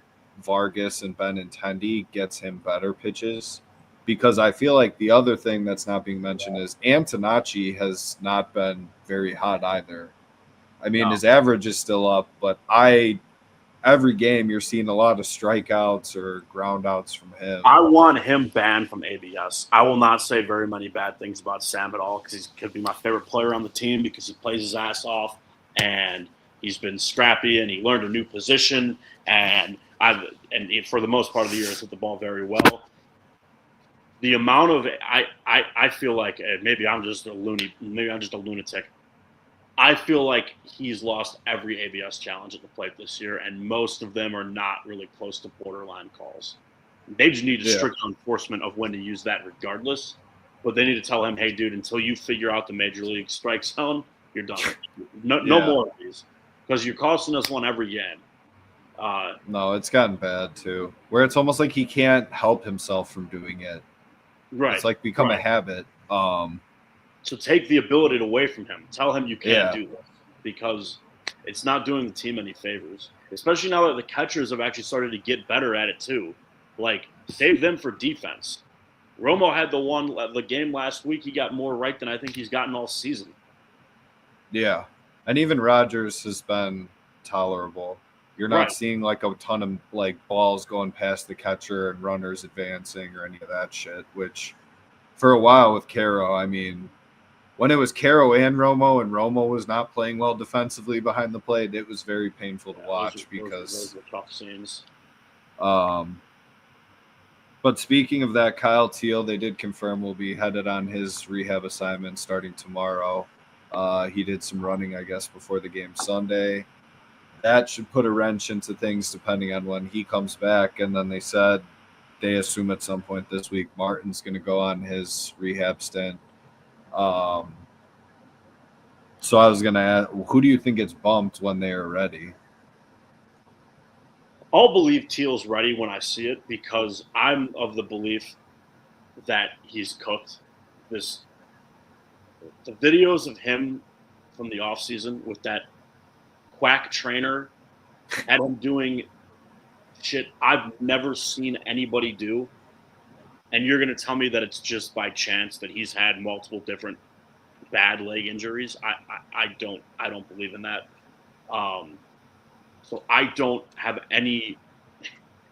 Vargas and Benintendi gets him better pitches. Because I feel like the other thing that's not being mentioned is Antonacci has not been very hot either. I mean, his average is still up, but every game you're seeing a lot of strikeouts or ground outs from him. I want him banned from ABS. I will not say very many bad things about Sam at all, because he could be my favorite player on the team because he plays his ass off and he's been scrappy and he learned a new position and for the most part of the year has hit the ball very well. The amount of I feel like maybe I'm just a lunatic. I feel like he's lost every ABS challenge at the plate this year, and most of them are not really close to borderline calls. They just need a strict enforcement of when to use that regardless. But they need to tell him, hey, dude, until you figure out the major league strike zone, you're done. No more of these, because you're costing us one every game. No, it's gotten bad, too, where it's almost like he can't help himself from doing it. Right. It's like become a habit. So take the ability away from him. Tell him you can't do this, because it's not doing the team any favors, especially now that the catchers have actually started to get better at it too. Like, save them for defense. Romo had the game last week. He got more right than I think he's gotten all season. Yeah. And even Rodgers has been tolerable. You're not seeing like a ton of like balls going past the catcher and runners advancing or any of that shit, which for a while with Caro, I mean, when it was Caro and Romo was not playing well defensively behind the plate, it was very painful to watch because those were tough scenes. But speaking of that, Kyle Teal, they did confirm will be headed on his rehab assignment starting tomorrow. He did some running, I guess, before the game Sunday. That should put a wrench into things depending on when he comes back. And then they said they assume at some point this week Martin's going to go on his rehab stint. So I was going to ask, who do you think gets bumped when they are ready? I'll believe Teal's ready when I see it, because I'm of the belief that he's cooked. The videos of him from the offseason with that quack trainer had him doing shit I've never seen anybody do. And you're going to tell me that it's just by chance that he's had multiple different bad leg injuries. I don't believe in that. So I don't have any.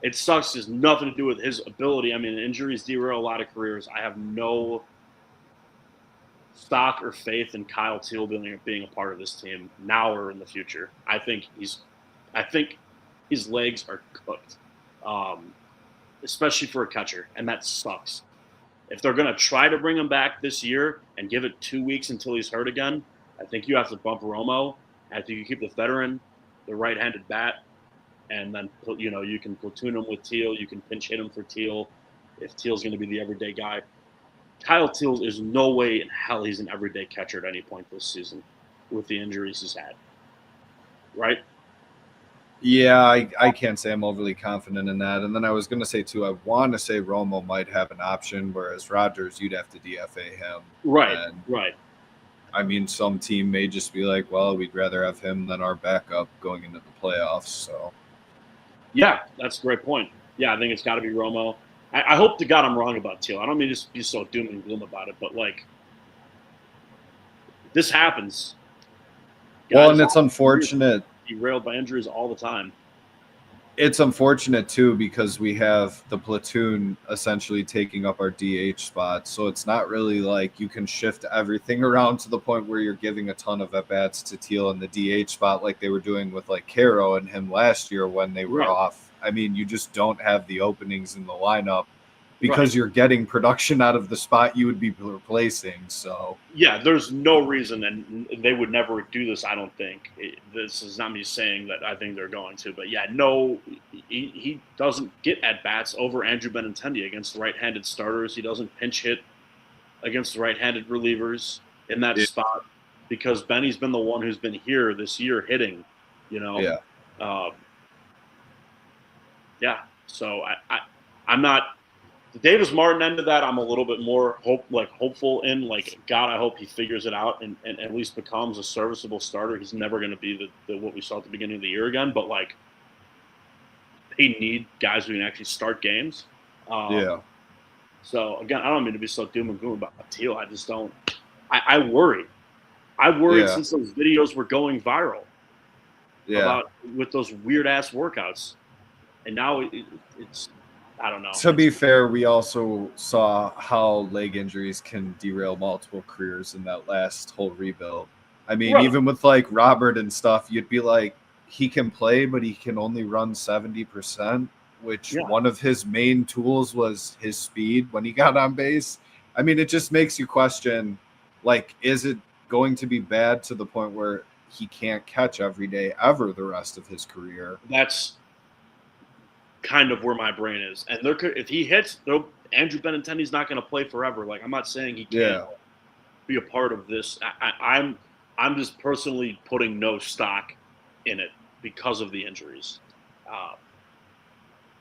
It sucks. It's nothing to do with his ability. I mean, injuries derail a lot of careers. I have no stock or faith in Kyle Teal being a part of this team now or in the future. I think his legs are cooked, especially for a catcher, and that sucks. If they're going to try to bring him back this year and give it 2 weeks until he's hurt again, I think you have to bump Romo. I think you keep the veteran, the right-handed bat, and then you can platoon him with Teal. You can pinch hit him for Teal if Teal's going to be the everyday guy. Kyle Teal, there's no way in hell he's an everyday catcher at any point this season with the injuries he's had. Right? Yeah, I can't say I'm overly confident in that. And then I was going to say, too, I want to say Romo might have an option, whereas Rogers, you'd have to DFA him. Right, right. I mean, some team may just be like, well, we'd rather have him than our backup going into the playoffs. So, yeah, that's a great point. Yeah, I think it's got to be Romo. I hope to God I'm wrong about Teal. I don't mean to be so doom and gloom about it, but, like, this happens. Well, and it's unfortunate. Derailed by injuries all the time. It's unfortunate, too, because we have the platoon essentially taking up our DH spot. So it's not really like you can shift everything around to the point where you're giving a ton of at-bats to Teal in the DH spot like they were doing with, like, Caro and him last year when they were off. I mean, you just don't have the openings in the lineup because you're getting production out of the spot you would be replacing. So yeah, there's no reason, and they would never do this. I don't think this is not me saying that I think they're going to, but yeah, no, he doesn't get at bats over Andrew Benintendi against right-handed starters. He doesn't pinch hit against the right-handed relievers in that spot because Benny's been the one who's been here this year hitting. So I'm not. The Davis Martin end of that, I'm a little bit more hopeful in. Like, God, I hope he figures it out and at least becomes a serviceable starter. He's never going to be the what we saw at the beginning of the year again. But, like, they need guys who can actually start games. So, again, I don't mean to be so doom and gloom about Teal. I just don't. I worry. I worried since those videos were going viral about with those weird-ass workouts. And now it's I don't know. To be fair, we also saw how leg injuries can derail multiple careers in that last whole rebuild. I mean, even with like Robert and stuff, you'd be like, he can play, but he can only run 70%, which one of his main tools was his speed when he got on base. I mean, it just makes you question, like, is it going to be bad to the point where he can't catch every day ever the rest of his career? That's kind of where my brain is. And if he hits, Andrew Benintendi's not going to play forever. Like, I'm not saying he can't be a part of this. I'm just personally putting no stock in it because of the injuries.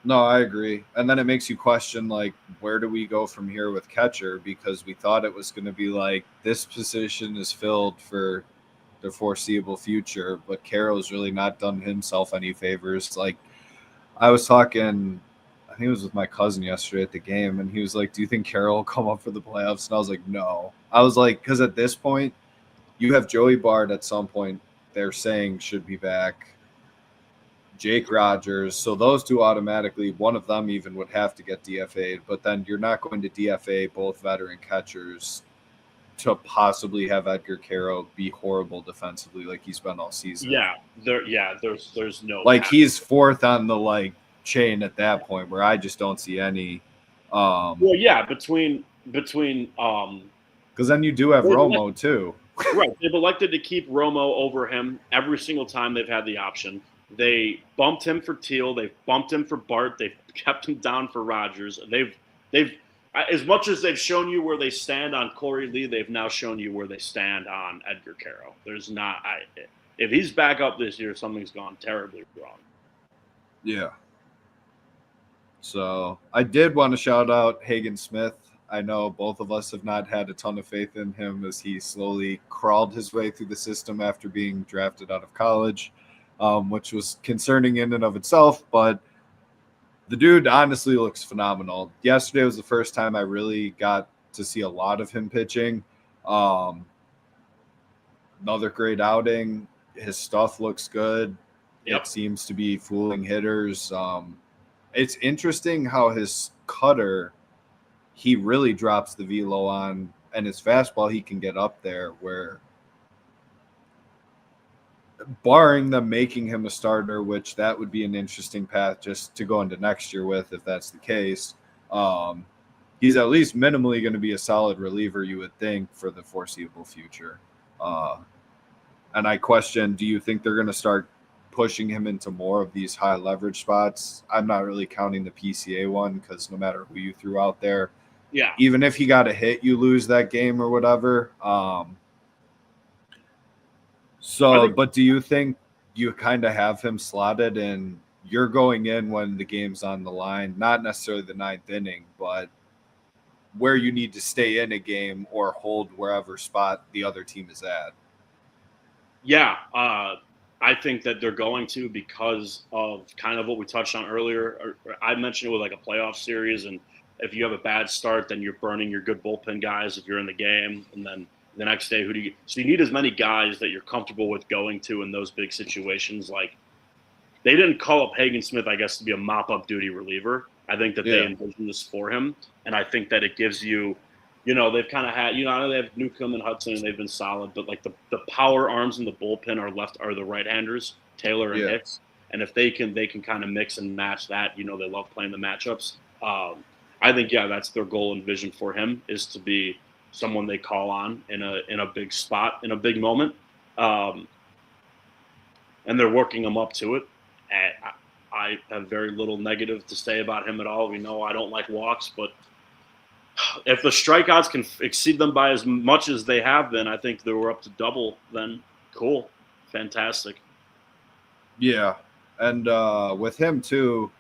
No, I agree. And then it makes you question, like, where do we go from here with catcher? Because we thought it was going to be like, this position is filled for the foreseeable future, but Caro's really not done himself any favors. Like, I was talking, I think it was with my cousin yesterday at the game, and he was like, do you think Caro will come up for the playoffs? And I was like, no. I was like, because at this point, you have Joey Bart at some point they're saying should be back, Jake Rogers. So those two automatically, one of them even would have to get DFA'd, but then you're not going to DFA both veteran catchers to possibly have Edgar Caro be horrible defensively like he's been all season. There's no like path. He's fourth on the like chain at that point where I just don't see any. Between because then you do have Romo too. Right, they've elected to keep Romo over him every single time they've had the option. They bumped him for Teal. They've bumped him for Bart. They've kept him down for Rogers. They've as much as they've shown you where they stand on Corey Lee, they've now shown you where they stand on Edgar Caro. There's not if he's back up this year, something's gone terribly wrong. Yeah. So I did want to shout out Hagen Smith. I know both of us have not had a ton of faith in him as he slowly crawled his way through the system after being drafted out of college, which was concerning in and of itself, but the dude honestly looks phenomenal. Yesterday was the first time I really got to see a lot of him pitching. Another great outing. His stuff looks good. Yep. It seems to be fooling hitters. It's interesting how his cutter, he really drops the velo on, and his fastball, he can get up there where, barring them making him a starter, which that would be an interesting path just to go into next year with if that's the case. He's at least minimally going to be a solid reliever, you would think, for the foreseeable future. And I question, do you think they're going to start pushing him into more of these high leverage spots? I'm not really counting the PCA one because no matter who you threw out there, Yeah. even if he got a hit, you lose that game or whatever. But do you think you kind of have him slotted and you're going in when the game's on the line, not necessarily the ninth inning, but where you need to stay in a game or hold wherever spot the other team is at? Yeah, I think that they're going to because of kind of what we touched on earlier. I mentioned it with like a playoff series, and if you have a bad start, then you're burning your good bullpen guys if you're in the game, and then the next day, who do you? So you need as many guys that you're comfortable with going to in those big situations. Like they didn't call up Hagen Smith, I guess, to be a mop-up duty reliever. I think that they envisioned this for him, and I think that it gives you. They've kind of had, I know they have Newcomb and Hudson, and they've been solid, but like the power arms in the bullpen are the right-handers, Taylor and Hicks, and if they can kind of mix and match that, they love playing the matchups. I think that's their goal and vision for him is to be someone they call on in a big spot in a big moment, and they're working him up to it. And I have very little negative to say about him at all. We know I don't like walks, but if the strikeouts can exceed them by as much as they have been, I think they were up to double. Then cool, fantastic. Yeah, and with him too,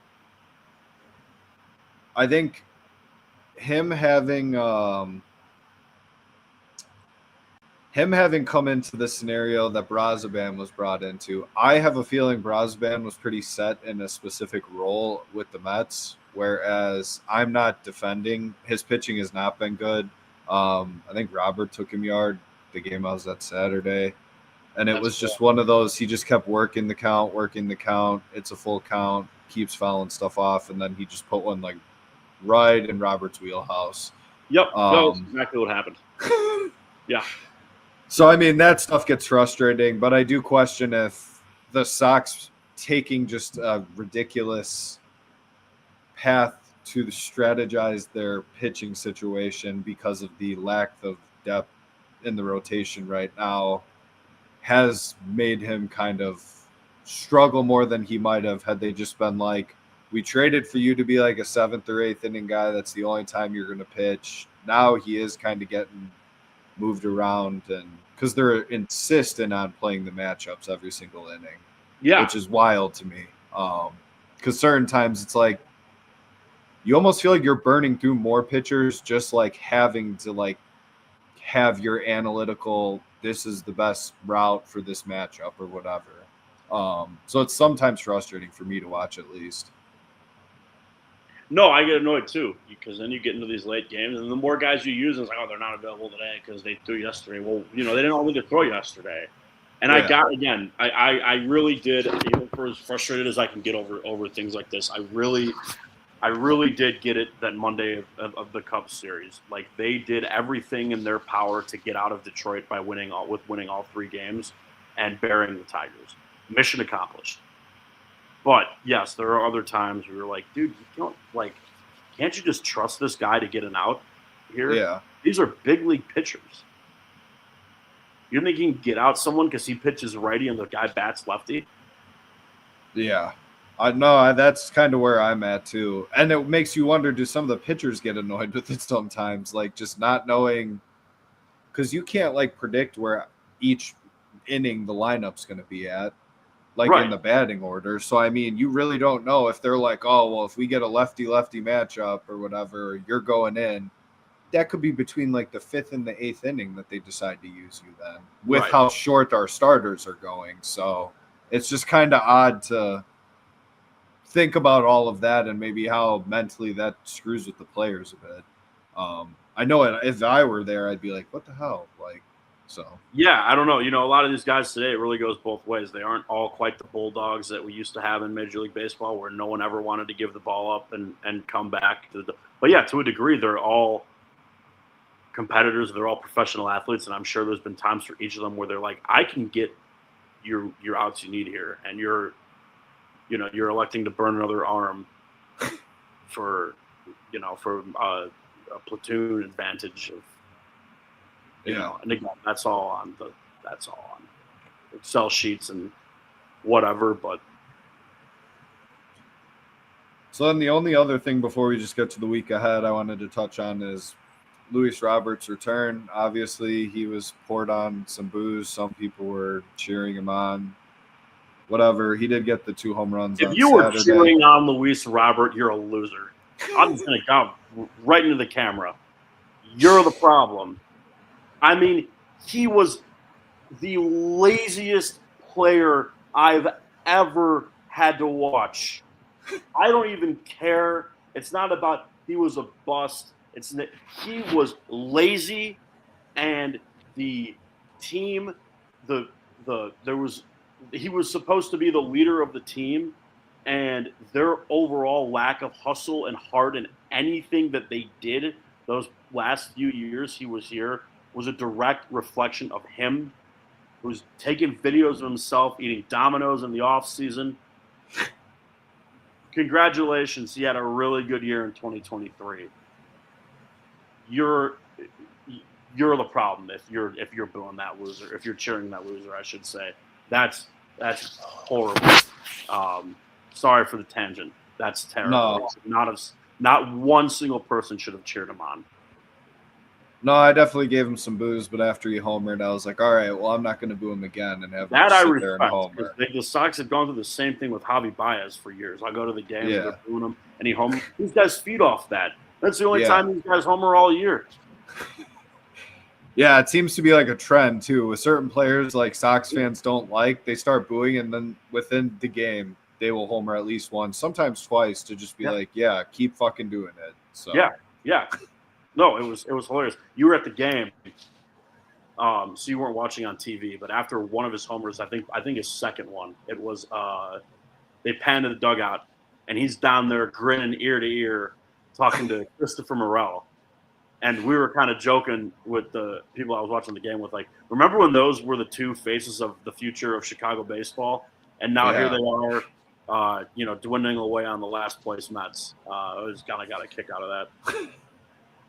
I think him having come into the scenario that Brazoban was brought into, I have a feeling Brazoban was pretty set in a specific role with the Mets. Whereas I'm not defending. His pitching has not been good. I think Robert took him yard the game I was at Saturday. And it was just one of those, he just kept working the count. It's a full count, keeps fouling stuff off, and then he just put one like right in Robert's wheelhouse. Yep, that's exactly what happened. Yeah. So, I mean, that stuff gets frustrating, but I do question if the Sox taking just a ridiculous path to strategize their pitching situation because of the lack of depth in the rotation right now has made him kind of struggle more than he might have had they just been like, we traded for you to be like a 7th or 8th inning guy. That's the only time you're going to pitch. Now he is kind of getting moved around, and because they're insistent on playing the matchups every single inning, which is wild to me. Because certain times it's like, you almost feel like you're burning through more pitchers just like having to like have your analytical, this is the best route for this matchup or whatever. So it's sometimes frustrating for me to watch at least. No, I get annoyed too because then you get into these late games and the more guys you use, it's like, oh, they're not available today because they threw yesterday. Well, they didn't all need to throw yesterday. And I really did, even for as frustrated as I can get over things like this, I really did get it that Monday of the Cubs series. Like they did everything in their power to get out of Detroit by winning all 3 games and burying the Tigers. Mission accomplished. But yes, there are other times where you're like, dude, can't you just trust this guy to get an out here? Yeah. These are big league pitchers. You think he can get out someone because he pitches righty and the guy bats lefty? Yeah. I know that's kind of where I'm at too. And it makes you wonder, do some of the pitchers get annoyed with it sometimes? Like just not knowing, because you can't like predict where each inning the lineup's going to be at, like in the batting order. So, I mean, you really don't know if they're like, oh, well, if we get a lefty-lefty matchup or whatever, you're going in. That could be between like the 5th and the 8th inning that they decide to use you then with how short our starters are going. So it's just kind of odd to think about all of that and maybe how mentally that screws with the players a bit. I know if I were there, I'd be like, what the hell? Like, So yeah, I don't know. A lot of these guys today, it really goes both ways. They aren't all quite the bulldogs that we used to have in Major League Baseball, where no one ever wanted to give the ball up and come back. But yeah, to a degree, they're all competitors. They're all professional athletes, and I'm sure there's been times for each of them where they're like, I can get your outs you need here, and you're electing to burn another arm for a platoon advantage of. And again, that's all on Excel sheets and whatever. But so then the only other thing before we just get to the week ahead I wanted to touch on is Luis Roberts' return. Obviously, he was poured on some booze. Some people were cheering him on. Whatever. He did get the 2 home runs on Saturday. If you were cheering on Luis Robert, you're a loser. I'm just going to go right into the camera. You're the problem. I mean, he was the laziest player I've ever had to watch. I don't even care. It's not about he was a bust. He was lazy, and the team, he was supposed to be the leader of the team, and their overall lack of hustle and heart in anything that they did those last few years he was here was a direct reflection of him, who was taking videos of himself eating Domino's in the off season. Congratulations, he had a really good year in 2023. You're the problem if you're booing that loser, if you're cheering that loser, I should say. That's horrible. Sorry for the tangent. That's terrible. No. Not one single person should have cheered him on. No, I definitely gave him some booze, but after he homered, I was like, all right, well, I'm not going to boo him again and have that him I sit respect, there and homer. The Sox had gone through the same thing with Javi Baez for years. I go to the game, Yeah. they're booing him, and he homer. These guys feed off that. That's the only time these guys homer all year. Yeah, it seems to be like a trend, too. With certain players like Sox fans don't like, they start booing, and then within the game, they will homer at least once, sometimes twice, to just be like, yeah, keep fucking doing it. So Yeah. No, it was hilarious. You were at the game, so you weren't watching on TV. But after one of his homers, I think his second one, it was they panned to the dugout, and he's down there grinning ear to ear, talking to Christopher Morel. And we were kind of joking with the people I was watching the game with, like, remember when those were the two faces of the future of Chicago baseball? And now here they are, dwindling away on the last place Mets. I was kind of got a kick out of that.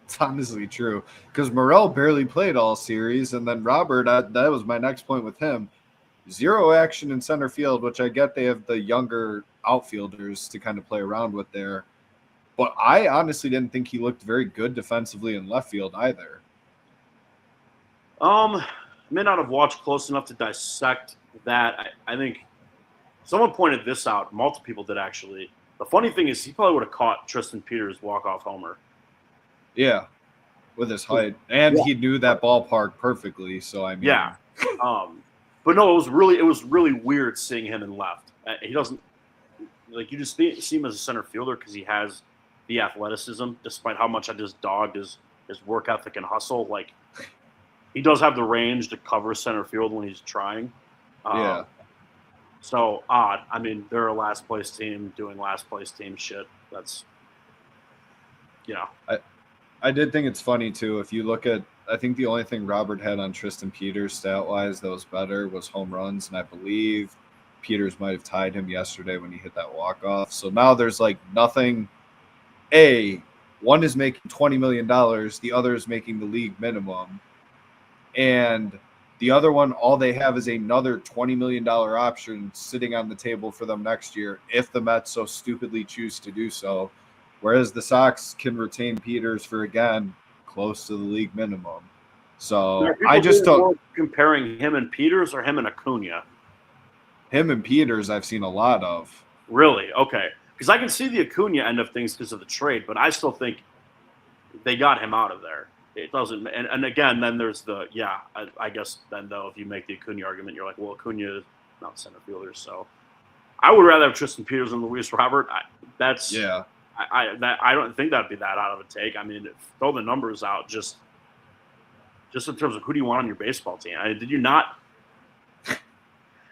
It's honestly true, because Morel barely played all series, and then Robert, that was my next point with him. 0 action in center field, which I get they have the younger outfielders to kind of play around with there. But I honestly didn't think he looked very good defensively in left field either. I may not have watched close enough to dissect that. I think someone pointed this out. Multiple people did, actually. The funny thing is he probably would have caught Tristan Peters' walk-off homer. Yeah, with his height. And he knew that ballpark perfectly, so I mean. Yeah. But no, it was really weird seeing him in left. He doesn't – like, you just see him as a center fielder because he has the athleticism, despite how much I just dogged his work ethic and hustle. Like, he does have the range to cover center field when he's trying. So odd. I mean, they're a last place team doing last place team shit. That's I did think it's funny too. If you look at, I think the only thing Robert had on Tristan Peters stat wise that was better was home runs, and I believe Peters might have tied him yesterday when he hit that walk off. So now there's like nothing. One is making $20 million, the other is making the league minimum, and the other one, all they have is another $20 million option sitting on the table for them next year if the Mets so stupidly choose to do so. Whereas the Sox can retain Peters for, again, close to the league minimum. So I just don't. Comparing him and Peters or him and Acuna? Him and Peters I've seen a lot of. Really? Okay. Because I can see the Acuna end of things because of the trade, but I still think they got him out of there. It doesn't, and again, then there's I guess then though, if you make the Acuna argument, you're like, well, Acuna is not center fielder, so I would rather have Tristan Peters than Luis Robert. I don't think that'd be that out of a take. I mean, throw the numbers out, just just in terms of who do you want on your baseball team? Did you not?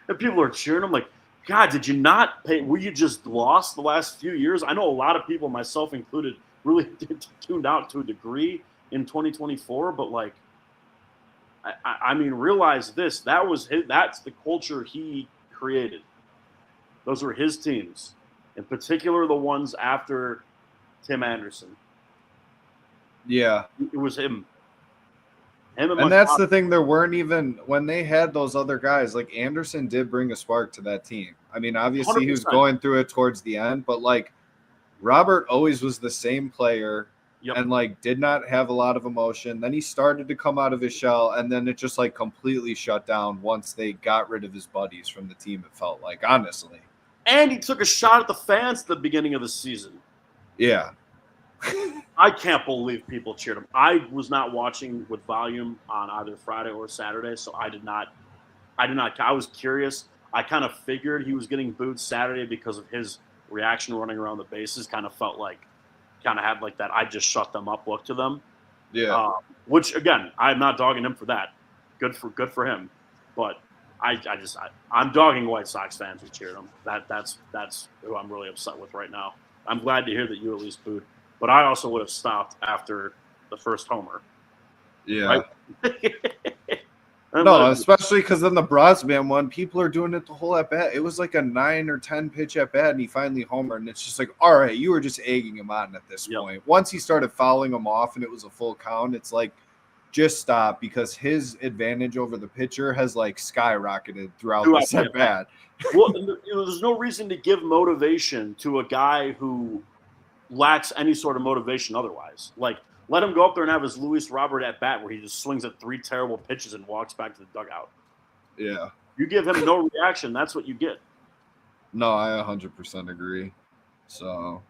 And people are cheering him like, God, did you not pay? Were you just lost the last few years? I know a lot of people, myself included, really tuned out to a degree in 2024. But like, I mean, realize this: that's the culture he created. Those were his teams, in particular the ones after Tim Anderson. Yeah. It was him. And that's the thing. There weren't even when they had those other guys. Like Anderson did bring a spark to that team. I mean, obviously 100%. he was going through it towards the end, but like Robert always was the same player and like did not have a lot of emotion. Then he started to come out of his shell, and then it just like completely shut down once they got rid of his buddies from the team. It felt like, honestly. And he took a shot at the fans at the beginning of the season. Yeah. I can't believe people cheered him. I was not watching with volume on either Friday or Saturday, so I was curious. I kind of figured he was getting booed Saturday because of his reaction running around the bases. Kind of had like that I just shut them up look to them. Yeah. Which again, I'm not dogging him for that. Good for him. But I'm dogging White Sox fans who cheered him. That's who I'm really upset with right now. I'm glad to hear that you at least booed. But I also would have stopped after the first homer. Yeah. Right? No, especially because then the Brosman one, people are doing it the whole at bat. It was like a 9 or 10 pitch at bat, and he finally homered. And it's just like, all right, you were just egging him on at this point. Once he started fouling him off and it was a full count, it's like, just stop, because his advantage over the pitcher has like skyrocketed throughout this at bat. Well, there's no reason to give motivation to a guy who lacks any sort of motivation otherwise. Like, let him go up there and have his Luis Robert at bat where he just swings at 3 terrible pitches and walks back to the dugout. Yeah. You give him no reaction, that's what you get. No, I 100% agree. So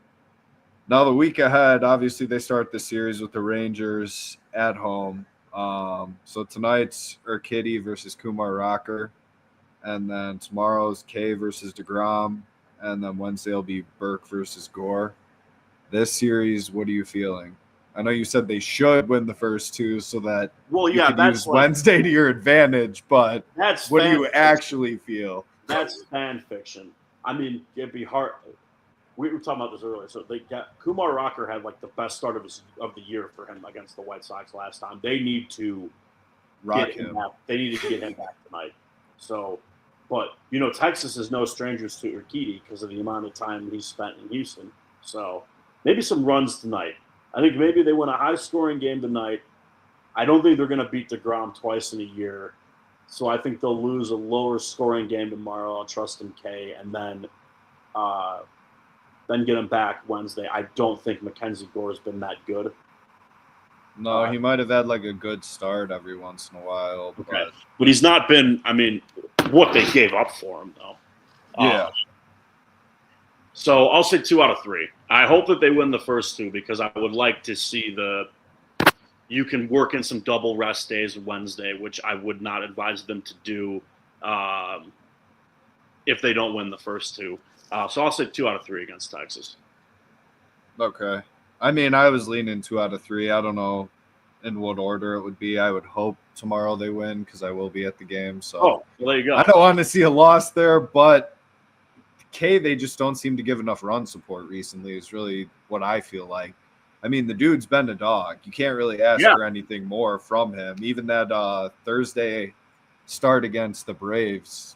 now the week ahead, obviously they start the series with the Rangers at home. So tonight's Urquidy versus Kumar Rocker. And then tomorrow's K versus DeGrom. And then Wednesday will be Burke versus Gore. This series, what are you feeling? I know you said they should win the first two so that you could use Wednesday to your advantage, but what do you actually feel? That's fan fiction. I mean, it'd be hard. We were talking about this earlier. So Kumar Rocker had like the best start of the year for him against the White Sox last time. They need to rock him. They needed to get him back tonight. So, but Texas is no strangers to Urquidy because of the amount of time he spent in Houston. So maybe some runs tonight. I think maybe they win a high-scoring game tonight. I don't think they're going to beat DeGrom twice in a year. So I think they'll lose a lower-scoring game tomorrow. I'll trust in K, and then get him back Wednesday. I don't think Mackenzie Gore's been that good. No, he might have had like a good start every once in a while. Okay. But he's not been, I mean, what they gave up for him, though. Yeah. So I'll say 2 out of 3. I hope that they win the first 2 because I would like to see you can work in some double rest days Wednesday, which I would not advise them to do if they don't win the first 2. So I'll say 2 out of 3 against Texas. Okay. I mean, I was leaning 2 out of 3. I don't know in what order it would be. I would hope tomorrow they win because I will be at the game. So well, there you go. I don't want to see a loss there, but K, they just don't seem to give enough run support recently is really what I feel like. I mean, the dude's been a dog. You can't really ask for anything more from him. Even that Thursday start against the Braves,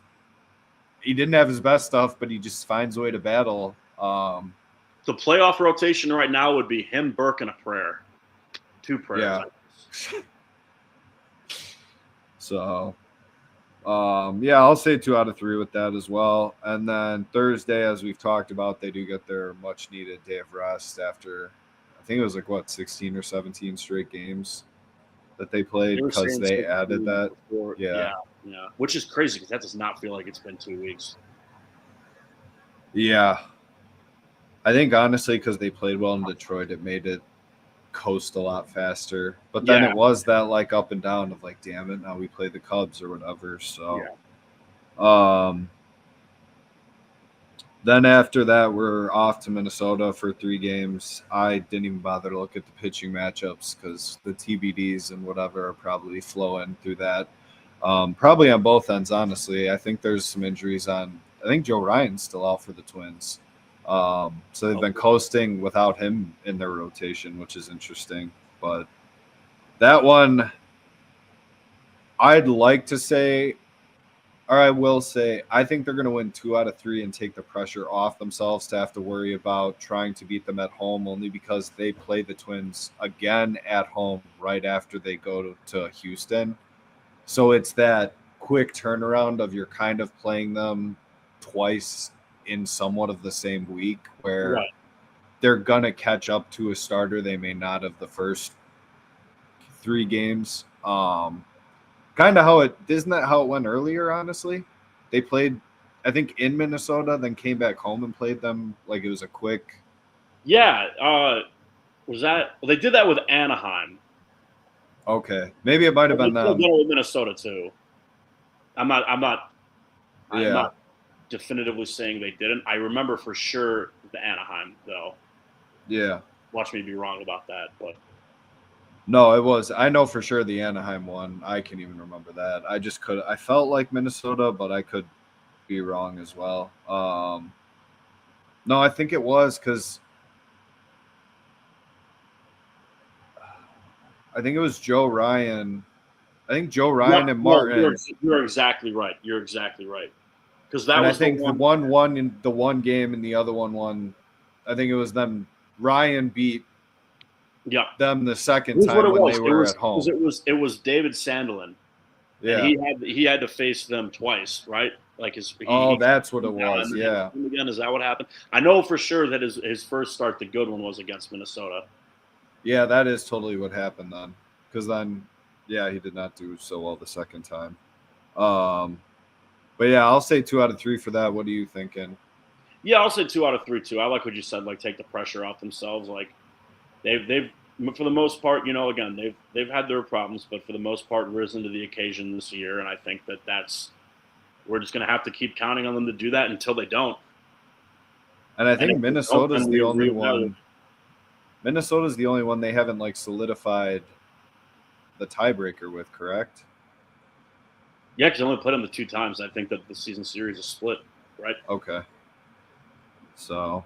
he didn't have his best stuff, but he just finds a way to battle. The playoff rotation right now would be him, Burke, and a prayer. 2 prayers. Yeah. So, I'll say 2 out of 3 with that as well. And then Thursday, as we've talked about, they do get their much-needed day of rest after, I think it was like, 16 or 17 straight games that they played because they added that. Yeah. Which is crazy because that does not feel like it's been 2 weeks. Yeah. I think, honestly, because they played well in Detroit, it made it coast a lot faster. But then it was that, like, up and down of, like, damn it, now we play the Cubs or whatever. So, Then after that, we're off to Minnesota for 3 games. I didn't even bother to look at the pitching matchups because the TBDs and whatever are probably flowing through that. Probably on both ends, honestly. I think there's some injuries on. I think Joe Ryan's still out for the Twins. So they've been coasting without him in their rotation, which is interesting. But that one, I'd like to say, or I will say, I think they're going to win 2 out of 3 and take the pressure off themselves to have to worry about trying to beat them at home, only because they play the Twins again at home right after they go to Houston. So it's that quick turnaround of you're kind of playing them twice in somewhat of the same week where they're going to catch up to a starter they may not have the first 3 games. Kind of isn't that how it went earlier, honestly? They played, I think, in Minnesota, then came back home and played them like it was a quick. Yeah. Was that? Well, they did that with Anaheim. Okay. Maybe it might have been them. They did it with Minnesota, too. I'm not definitively saying they didn't. I remember for sure the Anaheim, though. Yeah. Watch me be wrong about that, but. No, it was. I know for sure the Anaheim one. I can't even remember that. I felt like Minnesota, but I could be wrong as well. No, I think it was because I think it was Joe Ryan. I think Joe Ryan and Martin. You're exactly right. Because that was I think the one won in the one game and the other one won. I think it was them. Ryan beat them the second time when they were at home. It was David Sandelin. Yeah, and he had to face them twice, right? Like that's what it was. Yeah. Again, is that what happened? I know for sure that his first start, the good one, was against Minnesota. Yeah, that is totally what happened then. Because then, yeah, he did not do so well the second time. But yeah, I'll say 2 out of 3 for that. What are you thinking? Yeah, I'll say 2 out of 3 too. I like what you said. Like, take the pressure off themselves. Like, they've for the most part, again, they've had their problems, but for the most part, risen to the occasion this year. And I think we're just going to have to keep counting on them to do that until they don't. And I think Minnesota's the only one. Minnesota's the only one they haven't solidified the tiebreaker with, correct? Yeah, because I only played them the 2 times. I think that the season series is split, right? Okay. So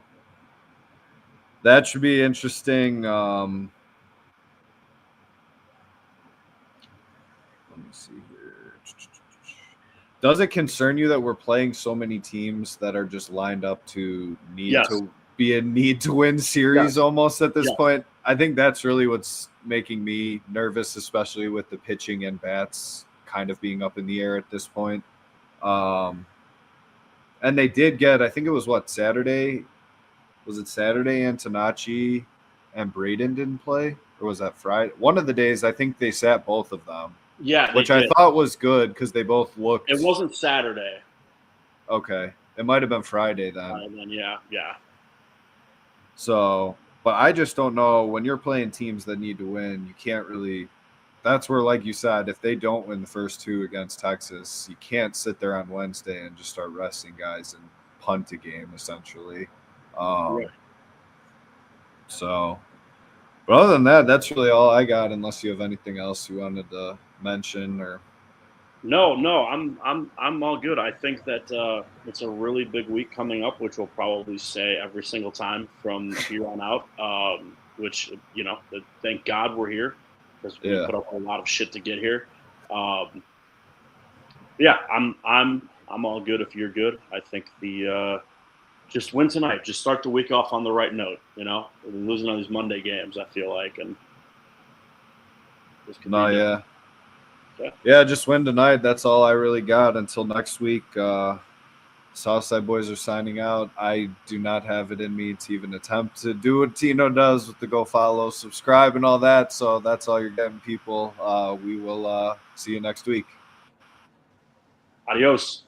that should be interesting. Let me see here. Does it concern you that we're playing so many teams that are just lined up to be a need-to-win series almost at this point? I think that's really what's making me nervous, especially with the pitching and bats kind of being up in the air at this point. And they did get, I think it was Saturday? Was it Saturday Antonacci and Braden didn't play? Or was that Friday? One of the days, I think they sat both of them. Yeah. Which I thought was good because they both looked. It wasn't Saturday. Okay. It might have been Friday then. Yeah. So, but I just don't know. When you're playing teams that need to win, you can't really. That's where, like you said, if they don't win the first 2 against Texas, you can't sit there on Wednesday and just start resting guys and punt a game, essentially. So, but other than that, that's really all I got. Unless you have anything else you wanted to mention, or no, I'm all good. I think that it's a really big week coming up, which we'll probably say every single time from here on out. Which thank God we're here because we put up a lot of shit to get here. Yeah, I'm all good if you're good. I think just win tonight. Just start the week off on the right note. We're losing on these Monday games, I feel like, and yeah, just win tonight. That's all I really got until next week. Southside boys are signing out. I do not have it in me to even attempt to do what Tino does with the go follow, subscribe, and all that. So that's all you're getting, people. We will see you next week. Adios.